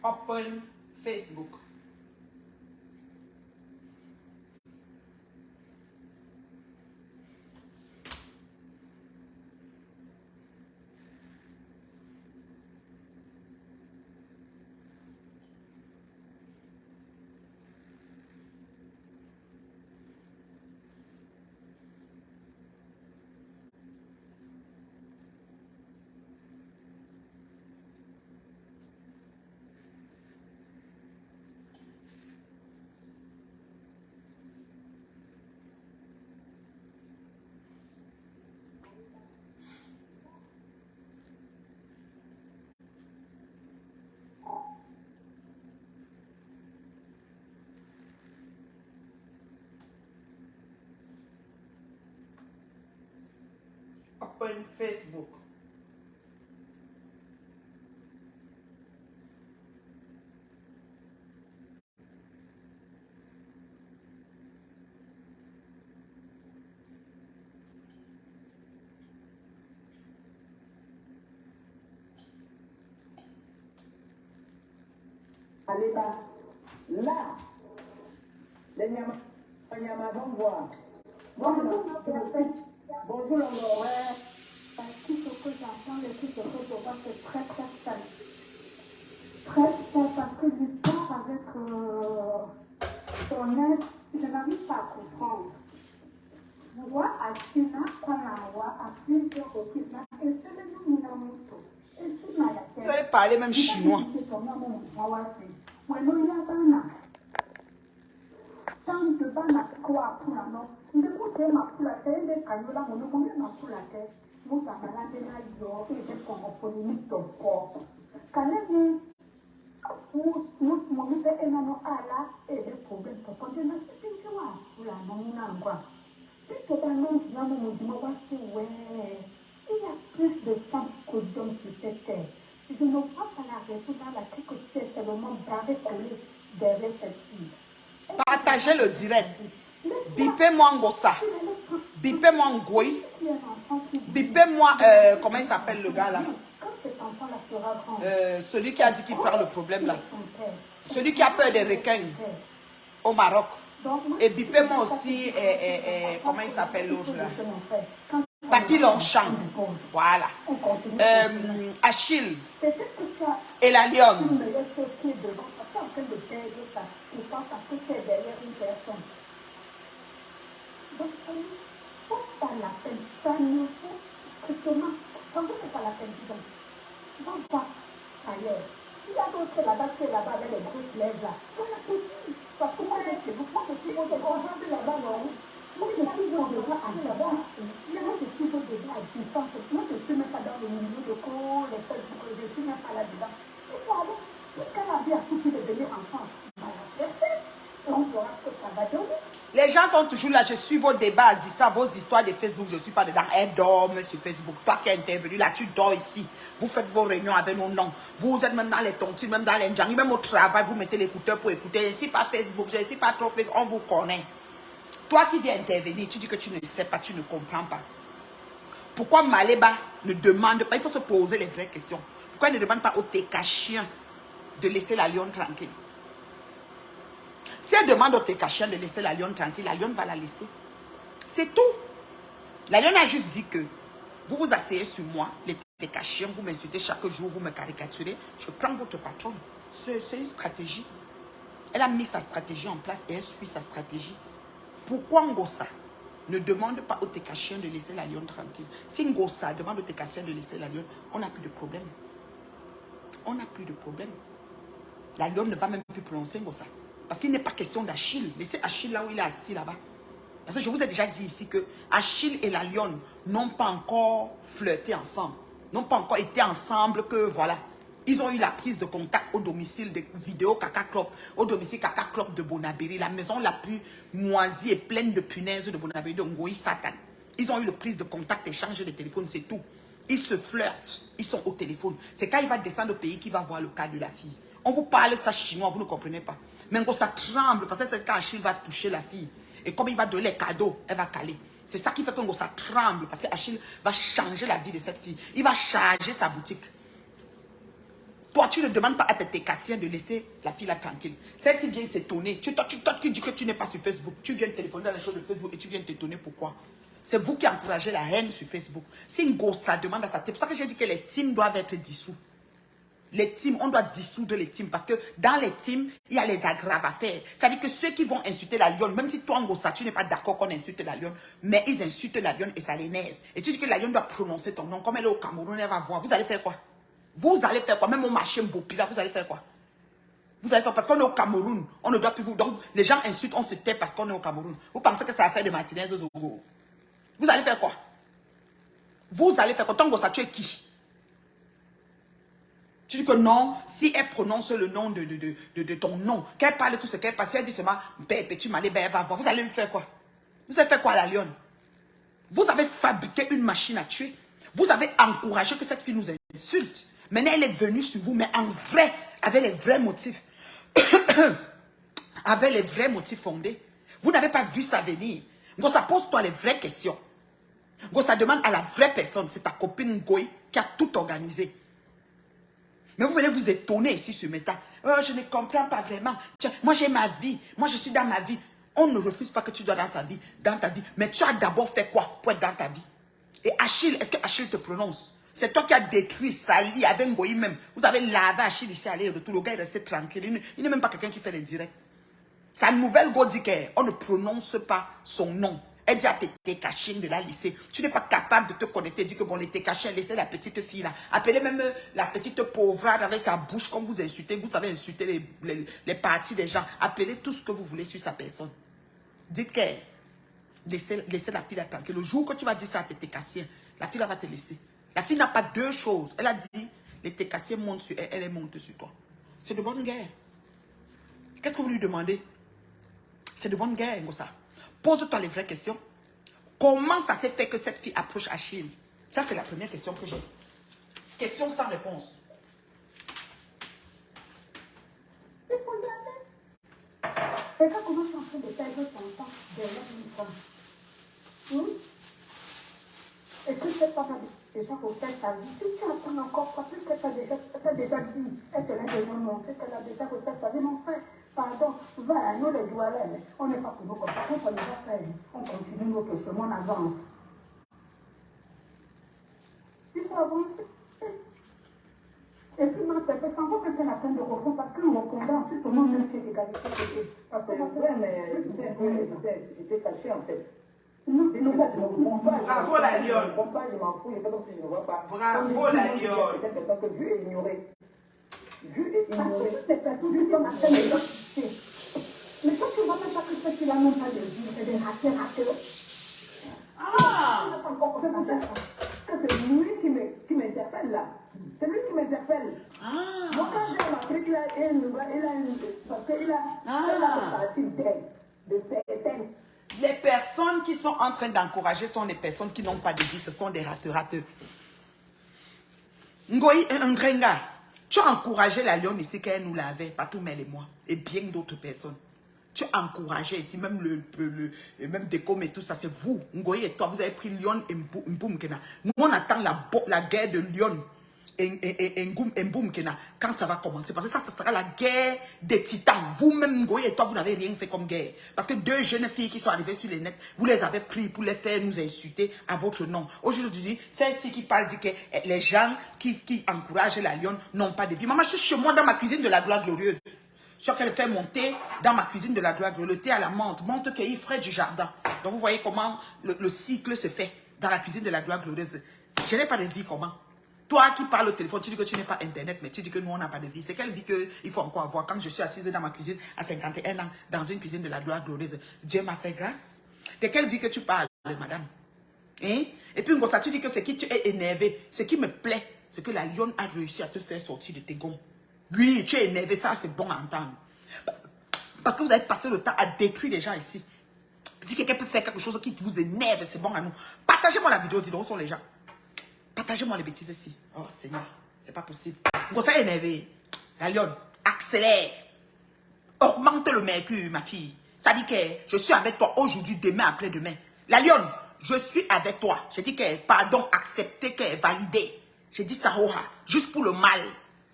Open Facebook. Open Facebook. Allez bas. Là, les Nyama vont voir. Bonjour, bonjour, l'honoraire. Tout ce que j'entends et tout ce que je vois, c'est très très simple. Très simple parce que l'histoire avec ton ex, je n'arrive pas à comprendre. Je vois à China, Kwanawa, à plusieurs reprises, et c'est le nom Minamoto. Et si Malate. Vous allez parler même chinois. Tant de bana quoi pour la non. Ne coûtez ma pour la tête, les canola, mon nom, ma pour la tête. Vous avez la tête à l'eau et des compromis de corps. Canadi, vous, mon père est non à la et des problèmes pour prendre ma sécurité pour la non quoi. Puisque dans le monde, nous disons, ouais, il y a plus de femmes que d'hommes sur cette terre. Je ne vois pas la raison dans laquelle tu es seulement barré collé derrière celle-ci. Partagez le direct. Bipez-moi Ngossa. Bipez-moi Ngoï. Bipez-moi, comment il s'appelle le gars là? Celui qui a dit qu'il parle le problème là. Celui qui a peur des requins au Maroc. Et bipez-moi aussi, comment il s'appelle l'autre là? Papy Longchamp. Voilà. Achille. Et la lionne. Parce que tu es derrière une personne. Donc ça ne vaut pas la peine. Ça ne vaut strictement. Ça ne vaut pas la peine. Donc, va voir ailleurs. Il y a d'autres là-bas, tu es là-bas avec les grosses lèvres là. Voilà possible. Parce que moi, c'est vous. Moi, je suis vos débats. Là-bas, non. Moi, je suis vos débats à là-bas. Moi, je suis vos débats à distance. Moi, je ne suis même pas dans le milieu de cours, les Facebook. Je ne suis même pas là-dedans. Il faut aller. Puisqu'elle a vu à foutu de venir en France. On verra ce que ça va donner. Les gens sont toujours là, je suis vos débats, dit ça, vos histoires de Facebook, je ne suis pas dedans. Elle dort sur Facebook. Toi qui es intervenu là, tu dors ici. Vous faites vos réunions avec nos noms. Vous êtes même dans les tontines, même dans les njangis, même au travail, vous mettez l'écouteur pour écouter. Je ne suis pas Facebook, je ne suis pas trop Facebook, on vous connaît. Toi qui viens intervenir, tu dis que tu ne sais pas, tu ne comprends pas. Pourquoi Maléba ne demande pas, il faut se poser les vraies questions. Pourquoi elle ne demande pas au Tekachien de laisser la lionne tranquille? Si elle demande au Tekachien de laisser la lionne tranquille, la lionne va la laisser. C'est tout. La lionne a juste dit que vous vous asseyez sur moi, les Tekachiens, vous m'insultez chaque jour, vous me caricaturez, je prends votre patron. C'est une stratégie. Elle a mis sa stratégie en place et elle suit sa stratégie. Pourquoi Ngossa ne demande pas au Tekachien de laisser la lionne tranquille? Si Ngossa demande au Tekachien de laisser la lionne, on n'a plus de problème. On n'a plus de problème. La lionne ne va même plus prononcer Ngossa. Parce qu'il n'est pas question d'Achille. Laissez Achille là où il est assis là-bas. Parce que je vous ai déjà dit ici que Achille et la lionne n'ont pas encore flirté ensemble. N'ont pas encore été ensemble que voilà. Ils ont eu la prise de contact au domicile de vidéo Kaka Club. Au domicile Kaka Club de Bonabéry. La maison la plus moisie et pleine de punaises de Bonabéry, de Ngoï Satan. Ils ont eu la prise de contact, échange de téléphone, c'est tout. Ils se flirtent. Ils sont au téléphone. C'est quand il va descendre au pays qu'il va voir le cas de la fille. On vous parle ça chinois, vous ne comprenez pas. Mais quand ça tremble, parce que c'est quand Achille va toucher la fille. Et comme il va donner les cadeaux, elle va caler. C'est ça qui fait que ça tremble. Parce que Achille va changer la vie de cette fille. Il va charger sa boutique. Toi, tu ne demandes pas à tes cassiens de laisser la fille là tranquille. Celle-ci vient s'étonner. Toi, qui dis que tu n'es pas sur Facebook. Tu viens téléphoner dans les choses de Facebook et tu viens t'étonner pourquoi. C'est vous qui encouragez la haine sur Facebook. Si une gosse, ça demande à sa tête. C'est pour ça que j'ai dit que les teams doivent être dissous. Les teams, on doit dissoudre les teams. Parce que dans les teams, il y a les aggraves à faire. C'est-à-dire que ceux qui vont insulter la lionne, même si toi, en gros, ça, tu n'es pas d'accord qu'on insulte la lionne, mais ils insultent la lionne et ça l'énerve. Et tu dis que la lionne doit prononcer ton nom. Comme elle est au Cameroun, elle va voir. Vous allez faire quoi? Vous allez faire quoi? Même au marché Mbopila, vous allez faire quoi? Vous allez faire parce qu'on est au Cameroun. On ne doit plus vous. Donc, les gens insultent, on se tait parce qu'on est au Cameroun. Vous pensez que ça va faire de Martinez au Zogo? Vous allez faire quoi? Vous allez faire quoi? Tango, ça, tu es qui? Tu dis que non, si elle prononce le nom de ton nom, qu'elle parle tout ce qu'elle passe, elle dit seulement, tu m'as dit, elle va voir. Vous allez lui faire quoi? Vous allez faire quoi à la lionne? Vous avez fabriqué une machine à tuer. Vous avez encouragé que cette fille nous insulte. Maintenant, elle est venue sur vous, mais en vrai, avec les vrais motifs. Avec les vrais motifs fondés. Vous n'avez pas vu ça venir. Donc, ça pose-toi les vraies questions. Donc, ça demande à la vraie personne. C'est ta copine Ngoï qui a tout organisé. Mais vous venez vous étonner ici sur Meta. Oh, je ne comprends pas vraiment. Moi, j'ai ma vie. Moi, je suis dans ma vie. On ne refuse pas que tu dois dans ta vie. Mais tu as d'abord fait quoi pour être dans ta vie? Et Achille, est-ce que Achille te prononce? C'est toi qui as détruit, sali, avec Ngoï même. Vous avez lavé Achille ici, aller et retour. Le gars est resté tranquille. Il n'est même pas quelqu'un qui fait les directs. Sa nouvelle go dit qu'on ne prononce pas son nom. Elle dit à tes cachets de la lycée. Tu n'es pas capable de te connecter. Dit que bon, les cachets, laissez la petite fille là. Appelez même la petite pauvre avec sa bouche comme vous insultez. Vous savez insulter les parties des gens. Appelez tout ce que vous voulez sur sa personne. Dites que laissez la fille là tranquille. Le jour que tu vas dire ça à tes Técassiens, la fille là va te laisser. La fille n'a pas deux choses. Elle a dit, les Técassiens montent sur elle, elle monte sur toi. C'est de bonne guerre. Qu'est-ce que vous lui demandez? C'est de bonne guerre, ça. Pose-toi les vraies questions. Comment ça s'est fait que cette fille approche Achille? Ça, c'est la première question que j'ai. Question sans réponse. Il faut y aller. Et quand comment tu es en train de perdre ton temps derrière une femme? Et que cette femme a déjà refait sa vie. Si tu attends encore quoi, puisqu'elle t'a déjà dit, elle te l'a déjà montré, qu'elle a déjà refait sa vie, mon frère. Pardon, voilà, nous les douarets, on n'est pas pour nous comme ça, on va faire, on continue notre chemin, on avance. Il faut avancer. Et puis, non, ça vaut que tu la peine de reprendre, parce qu'en répondant, tu te demandes même qu'il y a égalité. Parce que moi, c'est vrai, mais j'étais fâchée en fait. Bravo la lionne. Je m'en fous, il n'est pas comme si je ne vois pas. Bravo la lionne. C'est quelque chose que vu et ignoré. Parce que toutes les personnes qui sont en train de l'autre. Mais quand tu ne vois même pas que ceux qui n'ont pas de vie, c'est des ratés. Ah! C'est lui qui m'interpelle là. C'est lui qui m'interpelle. Ah! Moi, quand j'ai appris qu'il a parce qu'il a partie de certaines. Les personnes qui sont en train d'encourager sont les personnes qui n'ont pas de vie. Ce sont des rateurs. Ngoï, un gringa. Tu as encouragé la lionne ici qu'elle nous l'avait, pas tout Mel et moi, et bien d'autres personnes. Tu as encouragé ici, même même Décom et tout ça, c'est vous, Ngoï et toi, vous avez pris Lyon et Mboumkena. Nous, on attend la guerre de Lyon et Mboumkena quand ça va commencer. Parce que ça sera la guerre des titans. Vous-même, Ngoï et toi, vous n'avez rien fait comme guerre. Parce que deux jeunes filles qui sont arrivées sur les nets, vous les avez pris pour les faire nous insulter à votre nom. Aujourd'hui, celle-ci qui parle dit que les gens qui encouragent la lionne n'ont pas de vie. Maman, je suis chez moi dans ma cuisine de la gloire glorieuse. Sur qu'elle fait monter dans ma cuisine de la gloire glorieuse, le thé à la menthe cueilli frais du jardin. Donc vous voyez comment le cycle se fait dans la cuisine de la gloire glorieuse. Je n'ai pas de vie comment? Toi qui parles au téléphone, tu dis que tu n'es pas internet, mais tu dis que nous on n'a pas de vie. C'est quelle vie qu'il faut encore avoir? Quand je suis assise dans ma cuisine à 51 ans, dans une cuisine de la gloire glorieuse, Dieu m'a fait grâce. De quelle vie que tu parles, madame? Hein? Et puis ça, tu dis que c'est qui tu es énervé. Ce qui me plaît, c'est que la lionne a réussi à te faire sortir de tes gonds. Oui, tu es énervé, ça c'est bon à entendre. Parce que vous avez passé le temps à détruire les gens ici. Si quelqu'un peut faire quelque chose qui vous énerve, c'est bon à nous. Partagez-moi la vidéo, dis donc où sont les gens. Partagez-moi les bêtises ici. Oh Seigneur, c'est pas possible. Vous êtes énervé. La lionne, accélère. Augmente le mercure, ma fille. Ça dit que je suis avec toi aujourd'hui, demain, après-demain. La lionne, je suis avec toi. J'ai dit que pardon, accepté, que validé. J'ai dit ça, juste pour le mal.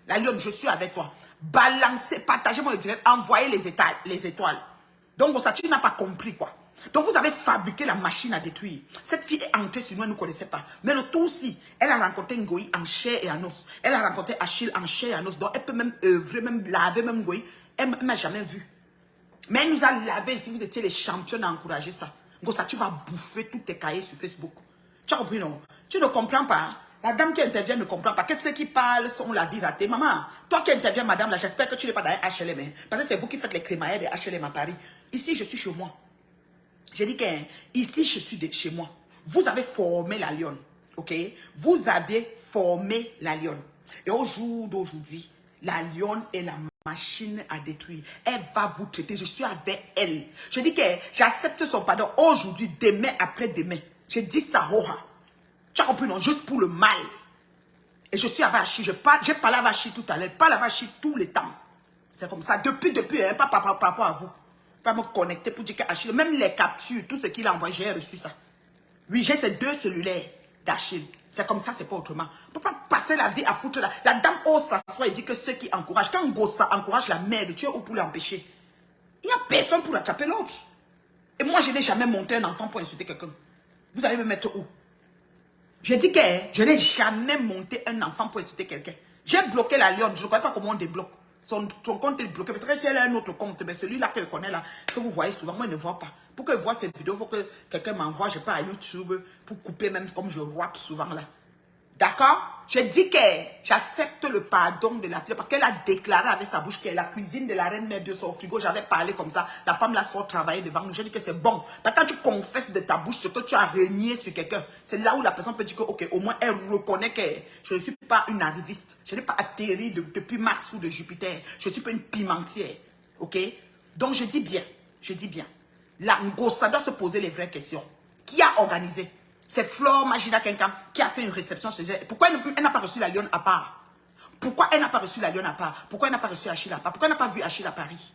La lionne, je suis avec toi. Balancez, partagez mon direct, envoyez les étoiles. Donc, ça, tu n'as pas compris, quoi. Donc, vous avez fabriqué la machine à détruire. Cette fille est entrée sur nous, elle ne nous connaissait pas. Mais le tout aussi, elle a rencontré Ngoï en chair et en os. Elle a rencontré Achille en chair et en os. Donc, elle peut même œuvrer, même laver, même Ngoï. Elle ne m'a jamais vu. Mais elle nous a lavé ici. Vous étiez les champions à encourager ça. Donc, ça, tu vas bouffer tous tes cahiers sur Facebook. Tu as compris, non? Tu ne comprends pas. La dame qui intervient ne comprend pas. Qu'est-ce qui parle sont la vie ratée? Maman, toi qui interviens, madame, là, j'espère que tu n'es pas dans un HLM. Hein, parce que c'est vous qui faites les crémaillères des HLM à Paris. Ici, je suis chez moi. J'ai dit que ici, je suis chez moi. Vous avez formé la lionne. OK? Vous avez formé la lionne. Et au jour d'aujourd'hui, la lionne est la machine à détruire. Elle va vous traiter. Je suis avec elle. Je dis que j'accepte son pardon aujourd'hui, demain, après-demain. J'ai dit ça, Roha. Tu as compris, non? Juste pour le mal. Et je suis avec Achille. J'ai parlé avec Achille tout à l'heure. Je parle avec Achille tout le temps. C'est comme ça. Depuis, hein, pas par rapport à vous. Pas me connecter pour dire qu'Achille, même les captures, tout ce qu'il a envoyé, j'ai reçu ça. Oui, j'ai ces 2 cellulaires d'Achille. C'est comme ça, c'est pas autrement. On ne peut pas passer la vie à foutre là. La dame ose s'asseoir et dit que ceux qui encouragent, quand Gossa encourage la merde, tu es où pour l'empêcher? Il n'y a personne pour attraper l'autre. Et moi, je n'ai jamais monté un enfant pour insulter quelqu'un. Vous allez me mettre où? J'ai dit que je n'ai jamais monté un enfant pour insulter quelqu'un. J'ai bloqué la lionne. Je ne connais pas comment on débloque. Son compte est bloqué. Peut-être si elle a un autre compte, mais celui-là qu'elle connaît là, que vous voyez souvent, moi je ne vois pas. Pour qu'elle voit cette vidéo, il faut que quelqu'un m'envoie, je sais pas, à YouTube, pour couper même comme je rappe souvent là. D'accord? J'ai dit que j'accepte le pardon de la fille parce qu'elle a déclaré avec sa bouche que la cuisine de la reine mère de son frigo, j'avais parlé comme ça, la femme là sort travailler devant nous. J'ai dit que c'est bon. Mais quand tu confesses de ta bouche ce que tu as renié sur quelqu'un, c'est là où la personne peut dire que, ok, au moins elle reconnaît que je ne suis pas une arriviste. Je n'ai pas atterri depuis Mars ou de Jupiter. Je ne suis pas une pimentière. Ok? Donc je dis bien. La Ngossa doit se poser les vraies questions. Qui a organisé? C'est Flore Magida Kenkam qui a fait une réception chez elle. Pourquoi elle n'a pas reçu la lionne à part? Pourquoi elle n'a pas reçu la lionne à part? Pourquoi elle n'a pas reçu Achille à part? Pourquoi elle n'a pas vu Achille à Paris?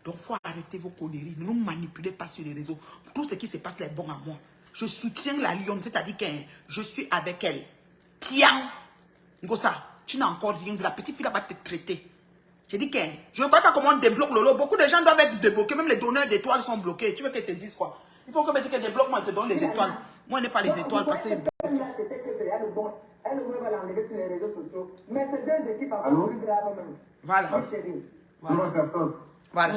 Donc, il faut arrêter vos conneries. Ne nous manipulez pas sur les réseaux. Tout ce qui se passe est bon à moi. Je soutiens la lionne, c'est-à-dire que je suis avec elle. Pian! Ngossa, tu n'as encore rien vu. La petite fille là va te traiter. J'ai dit que je ne crois pas comment on débloque Lolo. Beaucoup de gens doivent être débloqués. Même les donneurs d'étoiles sont bloqués. Tu veux qu'elle te dise quoi? Il faut que me dise que débloque, moi, je te donne les étoiles. Moi, je n'ai pas les étoiles parce que... Elle va l'enlever sur les réseaux sociaux. Mais c'est 2 équipes à plus grave même. Voilà. Voilà.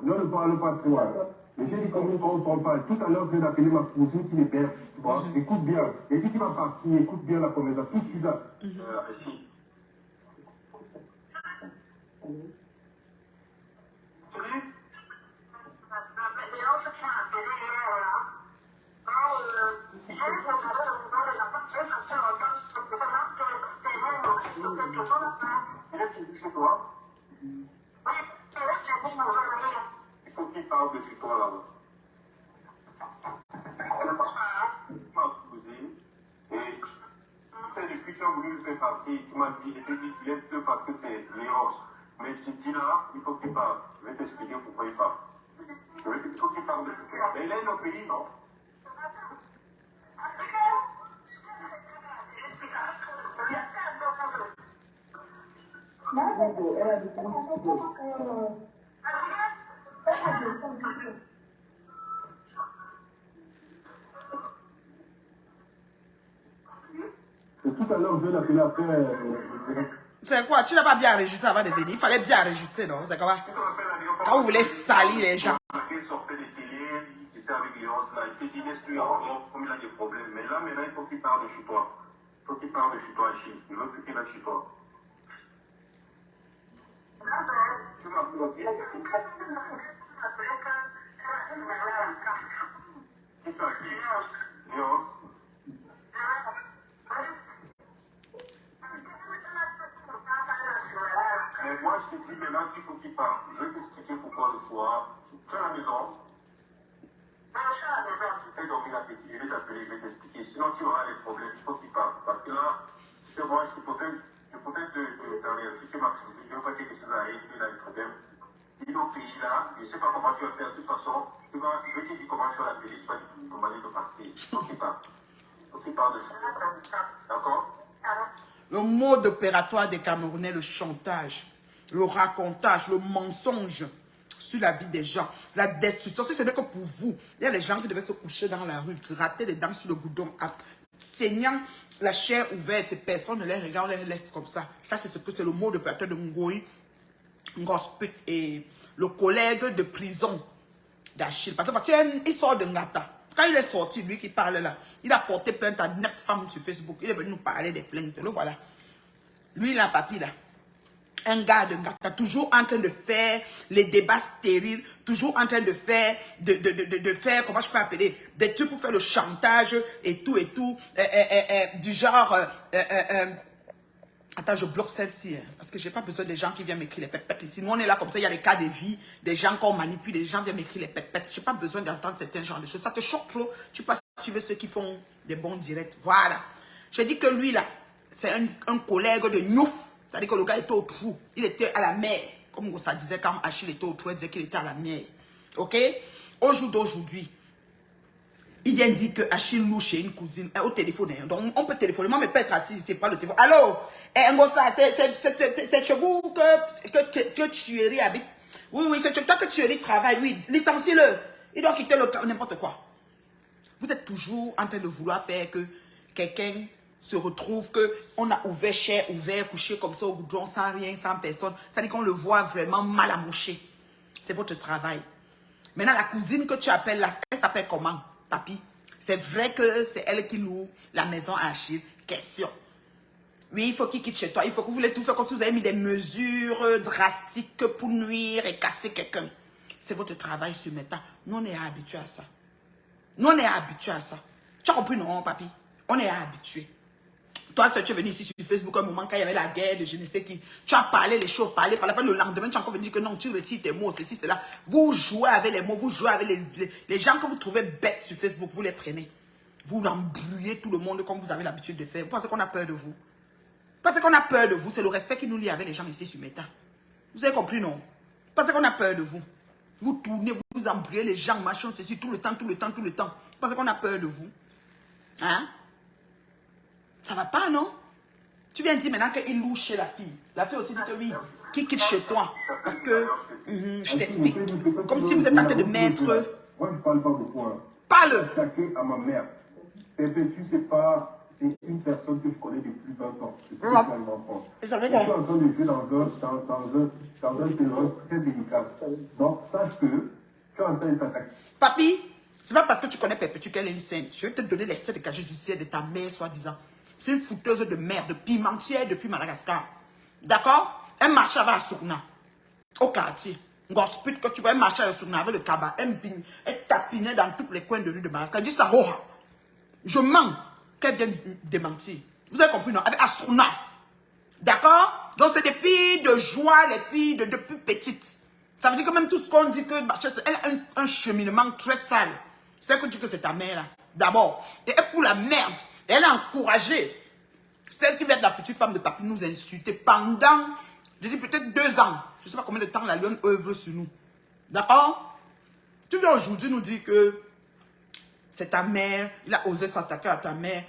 Non, ne parle pas trop. Mais j'ai dit comment on parle. Tout à l'heure, je viens d'appeler ma cousine qui m'héberge. Tu vois, écoute bien. Et dit qu'il va partir, écoute bien la conversation. Tout de suite là. Chez toi. Il faut qu'il parle de chez toi là-bas. Ma cousine, et c'est depuis que tu as voulu le faire partir, tu m'as dit, je t'ai dit, laisse-le parce que c'est Léonce. Mais je te dis là, il faut qu'il parle. Je vais t'expliquer pourquoi il parle. Il faut qu'il parle de chez toi. Mais il est dans le pays, non? Elle a du Tout à l'heure, je vais l'appeler après. C'est quoi? Tu n'as pas bien enregistré avant de venir. Il fallait bien enregistrer, non? C'est comment? Quand vous voulez salir les gens. Il sortait des télés, il était avec Léonce là. Je t'ai dit, laisse-lui encore, comme il a des problèmes. Mais là, maintenant, il faut qu'il parle de chez toi. Il faut qu'il parle de chez toi, Achille. Il veut plus qu'il aille chez toi. Tu m'as dit. Qui ça? Qui? Léonce. Mais moi, je te dis maintenant qu'il faut qu'il parle. Je vais t'expliquer pourquoi le soir. Tu es à la maison. Et donc, il a dit, je vais t'appeler, je vais t'expliquer. Sinon, tu auras des problèmes. Il faut qu'il parle. Parce que là, tu sais, moi, je peux peut-être te si tu m'as excusé, je ne veux pas quelque chose arrive, il a des problèmes. Il est au pays là, je ne sais pas comment tu vas faire. De toute façon, je vais te dire comment je suis à la télé, tu vas demander de partir. Il faut qu'il parle. Il faut qu'il parle de ça. D'accord? Le mode opératoire des Camerounais, le chantage, le racontage, le mensonge sur la vie des gens, la destruction. Ce n'est que pour vous. Il y a les gens qui devaient se coucher dans la rue, gratter les dents sur le goudron, saignant la chair ouverte. Personne ne les regarde, on les laisse comme ça. Ça, c'est ce que c'est le mode opératoire de Ngoï, Ngosput et le collègue de prison d'Achille. Parce que il sort de Ngata. Quand il est sorti, lui qui parle là, il a porté plainte à 9 femmes sur Facebook. Il est venu nous parler des plaintes. Le voilà. Lui, il a un papier là. Un gars de Ngata, toujours en train de faire les débats stériles, toujours en train de faire, de faire, comment je peux appeler, des trucs pour faire le chantage et tout, du genre, attends, je bloque celle-ci, hein, parce que je n'ai pas besoin des gens qui viennent m'écrire les pètes ici. Nous, on est là comme ça, il y a des cas de vie, des gens qu'on manipule, des gens viennent m'écrire les pètes. Je n'ai pas besoin d'entendre certains genres de choses. Ça te choque trop, tu passes suivre ceux qui font des bons directs. Voilà. Je dis que lui, là, c'est un collègue de Nyouf. C'est-à-dire que le gars était au trou. Il était à la mer. Comme ça disait quand Achille était au trou, il disait qu'il était à la mer. Ok? Au jour d'aujourd'hui, il vient dire que Achille loue chez une cousine au téléphone. Donc, on peut téléphoner. Moi, mais peut être assis, c'est pas le téléphone. Allô? Ngosa, c'est chez vous que Tuerie habite. Oui, c'est chez toi que Tuerie travaille. Oui, licenciez-le. Il doit quitter le camp, n'importe quoi. Vous êtes toujours en train de vouloir faire que quelqu'un se retrouve, qu'on a ouvert, chair ouvert, couché comme ça au goudron, sans rien, sans personne. C'est-à-dire qu'on le voit vraiment mal amouché. C'est votre travail. Maintenant, la cousine que tu appelles là, elle s'appelle comment, papy? C'est vrai que c'est elle qui loue la maison à Achille. Question. Oui, il faut qu'il quitte chez toi. Il faut que vous voulez tout faire comme si vous avez mis des mesures drastiques pour nuire et casser quelqu'un. C'est votre travail sur Meta. Nous, on est habitués à ça. Nous, on est habitués à ça. Tu as compris, non, papy? On est habitués. Toi, tu es venu ici sur Facebook un moment quand il y avait la guerre de je ne sais qui. Tu as parlé les choses, parlé. Le lendemain, tu as encore venu dire que non, tu retires tes mots, ceci, cela. Vous jouez avec les mots, vous jouez avec les gens que vous trouvez bêtes sur Facebook, vous les prenez. Vous embrouillez tout le monde comme vous avez l'habitude de faire. Vous pensez qu'on a peur de vous? Parce qu'on a peur de vous, c'est le respect qui nous lie avec les gens ici sur Meta. Vous avez compris, non? Parce qu'on a peur de vous. Vous tournez, vous embrouillez les gens, machin, ceci, tout le temps. Parce qu'on a peur de vous. Hein? Ça va pas, non? Tu viens dire maintenant qu'il loue chez la fille. La fille aussi dit que oui, qui quitte chez toi. Parce que, je t'explique. Comme si vous êtes en train de mettre... Moi, je parle pas beaucoup. Hein. Parle! Attaquer à ma mère. Perpétue, c'est pas... C'est une personne que je connais depuis 20 ans. Depuis que je suis un enfant. Je suis en train de jouer dans un terrain très délicat. Donc, sache que tu es en train de t'attaquer. Papi, c'est pas parce que tu connais Perpétue qu'elle est une sainte. Je vais te donner les sept cachets judiciaires de ta mère, soi-disant. C'est une fouteuse de merde, de pimentière depuis Madagascar. D'accord? Elle marchait avec la Sourna. Au quartier. Ngosput, quand tu vois, elle marchait avec la Sourna, avec le cabas. Elle tapinait dans tous les coins de rue de Madagascar. Elle dit ça, oh, je mens. Qu'elle vient démentir. Vous avez compris, non? Avec Astrouna. D'accord? Donc, c'est des filles de joie, les filles depuis petites. Ça veut dire que même tout ce qu'on dit que elle a un cheminement très sale. C'est que tu dis que c'est ta mère, là. D'abord. Et elle fout la merde. Et elle a encouragé celle qui va être la future femme de papy nous insulter pendant, je dis peut-être 2 ans. Je ne sais pas combien de temps la lionne œuvre sur nous. D'accord? Tu viens aujourd'hui nous dire que c'est ta mère, il a osé s'attaquer à ta mère.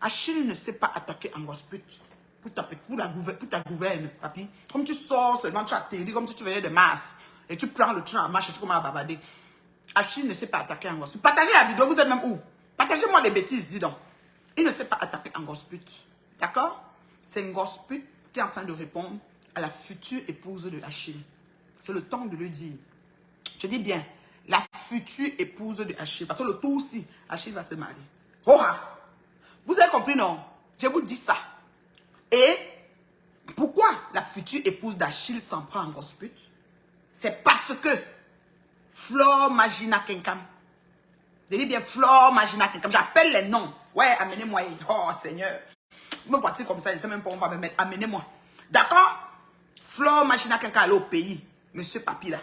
Achille ne sait pas attaquer Ngosput pour ta gouverne, papi. Comme tu sors seulement, tu atterris comme si tu venais de Mars. Et tu prends le train en marche et tu commences à babader. Achille ne sait pas attaquer Ngosput. Partagez la vidéo, vous êtes même où? Partagez-moi les bêtises, dis donc. Il ne sait pas attaquer Ngosput. D'accord? C'est Ngosput qui est en train de répondre à la future épouse de Achille. C'est le temps de le dire. Je dis bien, la future épouse de Achille. Parce que le tout aussi, Achille va se marier. Oh, vous avez compris, non? Je vous dis ça. Et pourquoi la future épouse d'Achille s'en prend à Ngosput? C'est parce que Flore Magina Kenkam. Je dis bien Flore Magina Kenkam. J'appelle les noms. Ouais, amenez-moi. Oh Seigneur. Me voici comme ça, je ne sais même pas où on va me mettre. Amenez-moi. D'accord? Flore Magina Kenkam allait au pays. Monsieur Papi là.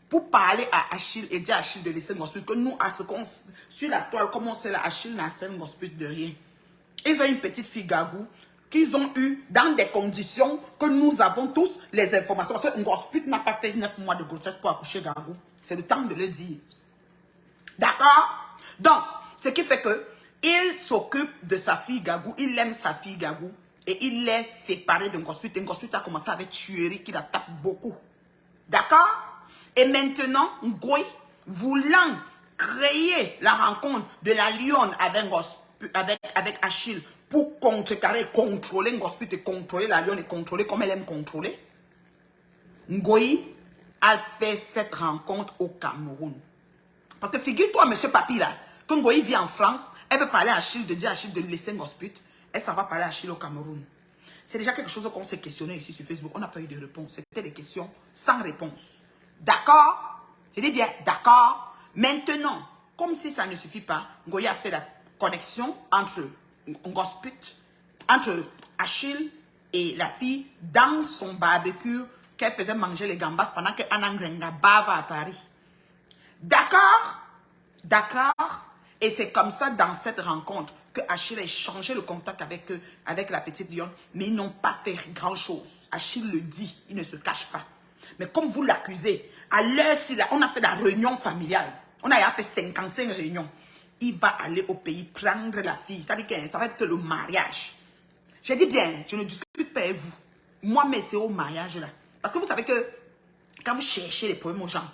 Pour parler à Achille et dire à Achille de laisser Ngosput. Que nous, à ce qu'on, sur la toile, comme on sait là, Achille n'a servi Ngosput de rien. Ils ont une petite fille Gagou qu'ils ont eu dans des conditions que nous avons tous les informations. Parce que Ngosput n'a pas fait 9 mois de grossesse pour accoucher Gagou. C'est le temps de le dire. D'accord? Donc, ce qui fait que il s'occupe de sa fille Gagou, il aime sa fille Gagou. et il est séparé de Ngosput. Et Ngosput a commencé avec tuerie qui la tape beaucoup. D'accord? Et maintenant, Ngoï, voulant créer la rencontre de la lionne avec Achille pour contrecarrer, contrôler Ngosput et contrôler la lionne et contrôler comme elle aime contrôler, Ngoï a fait cette rencontre au Cameroun. Parce que figure-toi, monsieur Papi, là, quand Ngoï vit en France, elle veut parler à Achille, de dire à Achille de laisser Ngosput, elle s'en va parler à Achille au Cameroun. C'est déjà quelque chose qu'on s'est questionné ici sur Facebook. On n'a pas eu de réponse. C'était des questions sans réponse. D'accord? Je dis bien d'accord. Maintenant, comme si ça ne suffit pas, Ngoï a fait la connexion entre Ngosput, entre Achille et la fille dans son barbecue qu'elle faisait manger les gambas pendant que Anangrenga bava à Paris. D'accord? D'accord? Et c'est comme ça, dans cette rencontre, que Achille a échangé le contact avec la petite lionne, mais ils n'ont pas fait grand-chose. Achille le dit, il ne se cache pas. Mais comme vous l'accusez, à l'heure, on a fait la réunion familiale, on a fait 55 réunions, il va aller au pays prendre la fille. C'est-à-dire que ça va être le mariage. J'ai dit bien, je ne discute pas avec vous. Moi, mais c'est au mariage là. Parce que vous savez que quand vous cherchez les problèmes aux gens,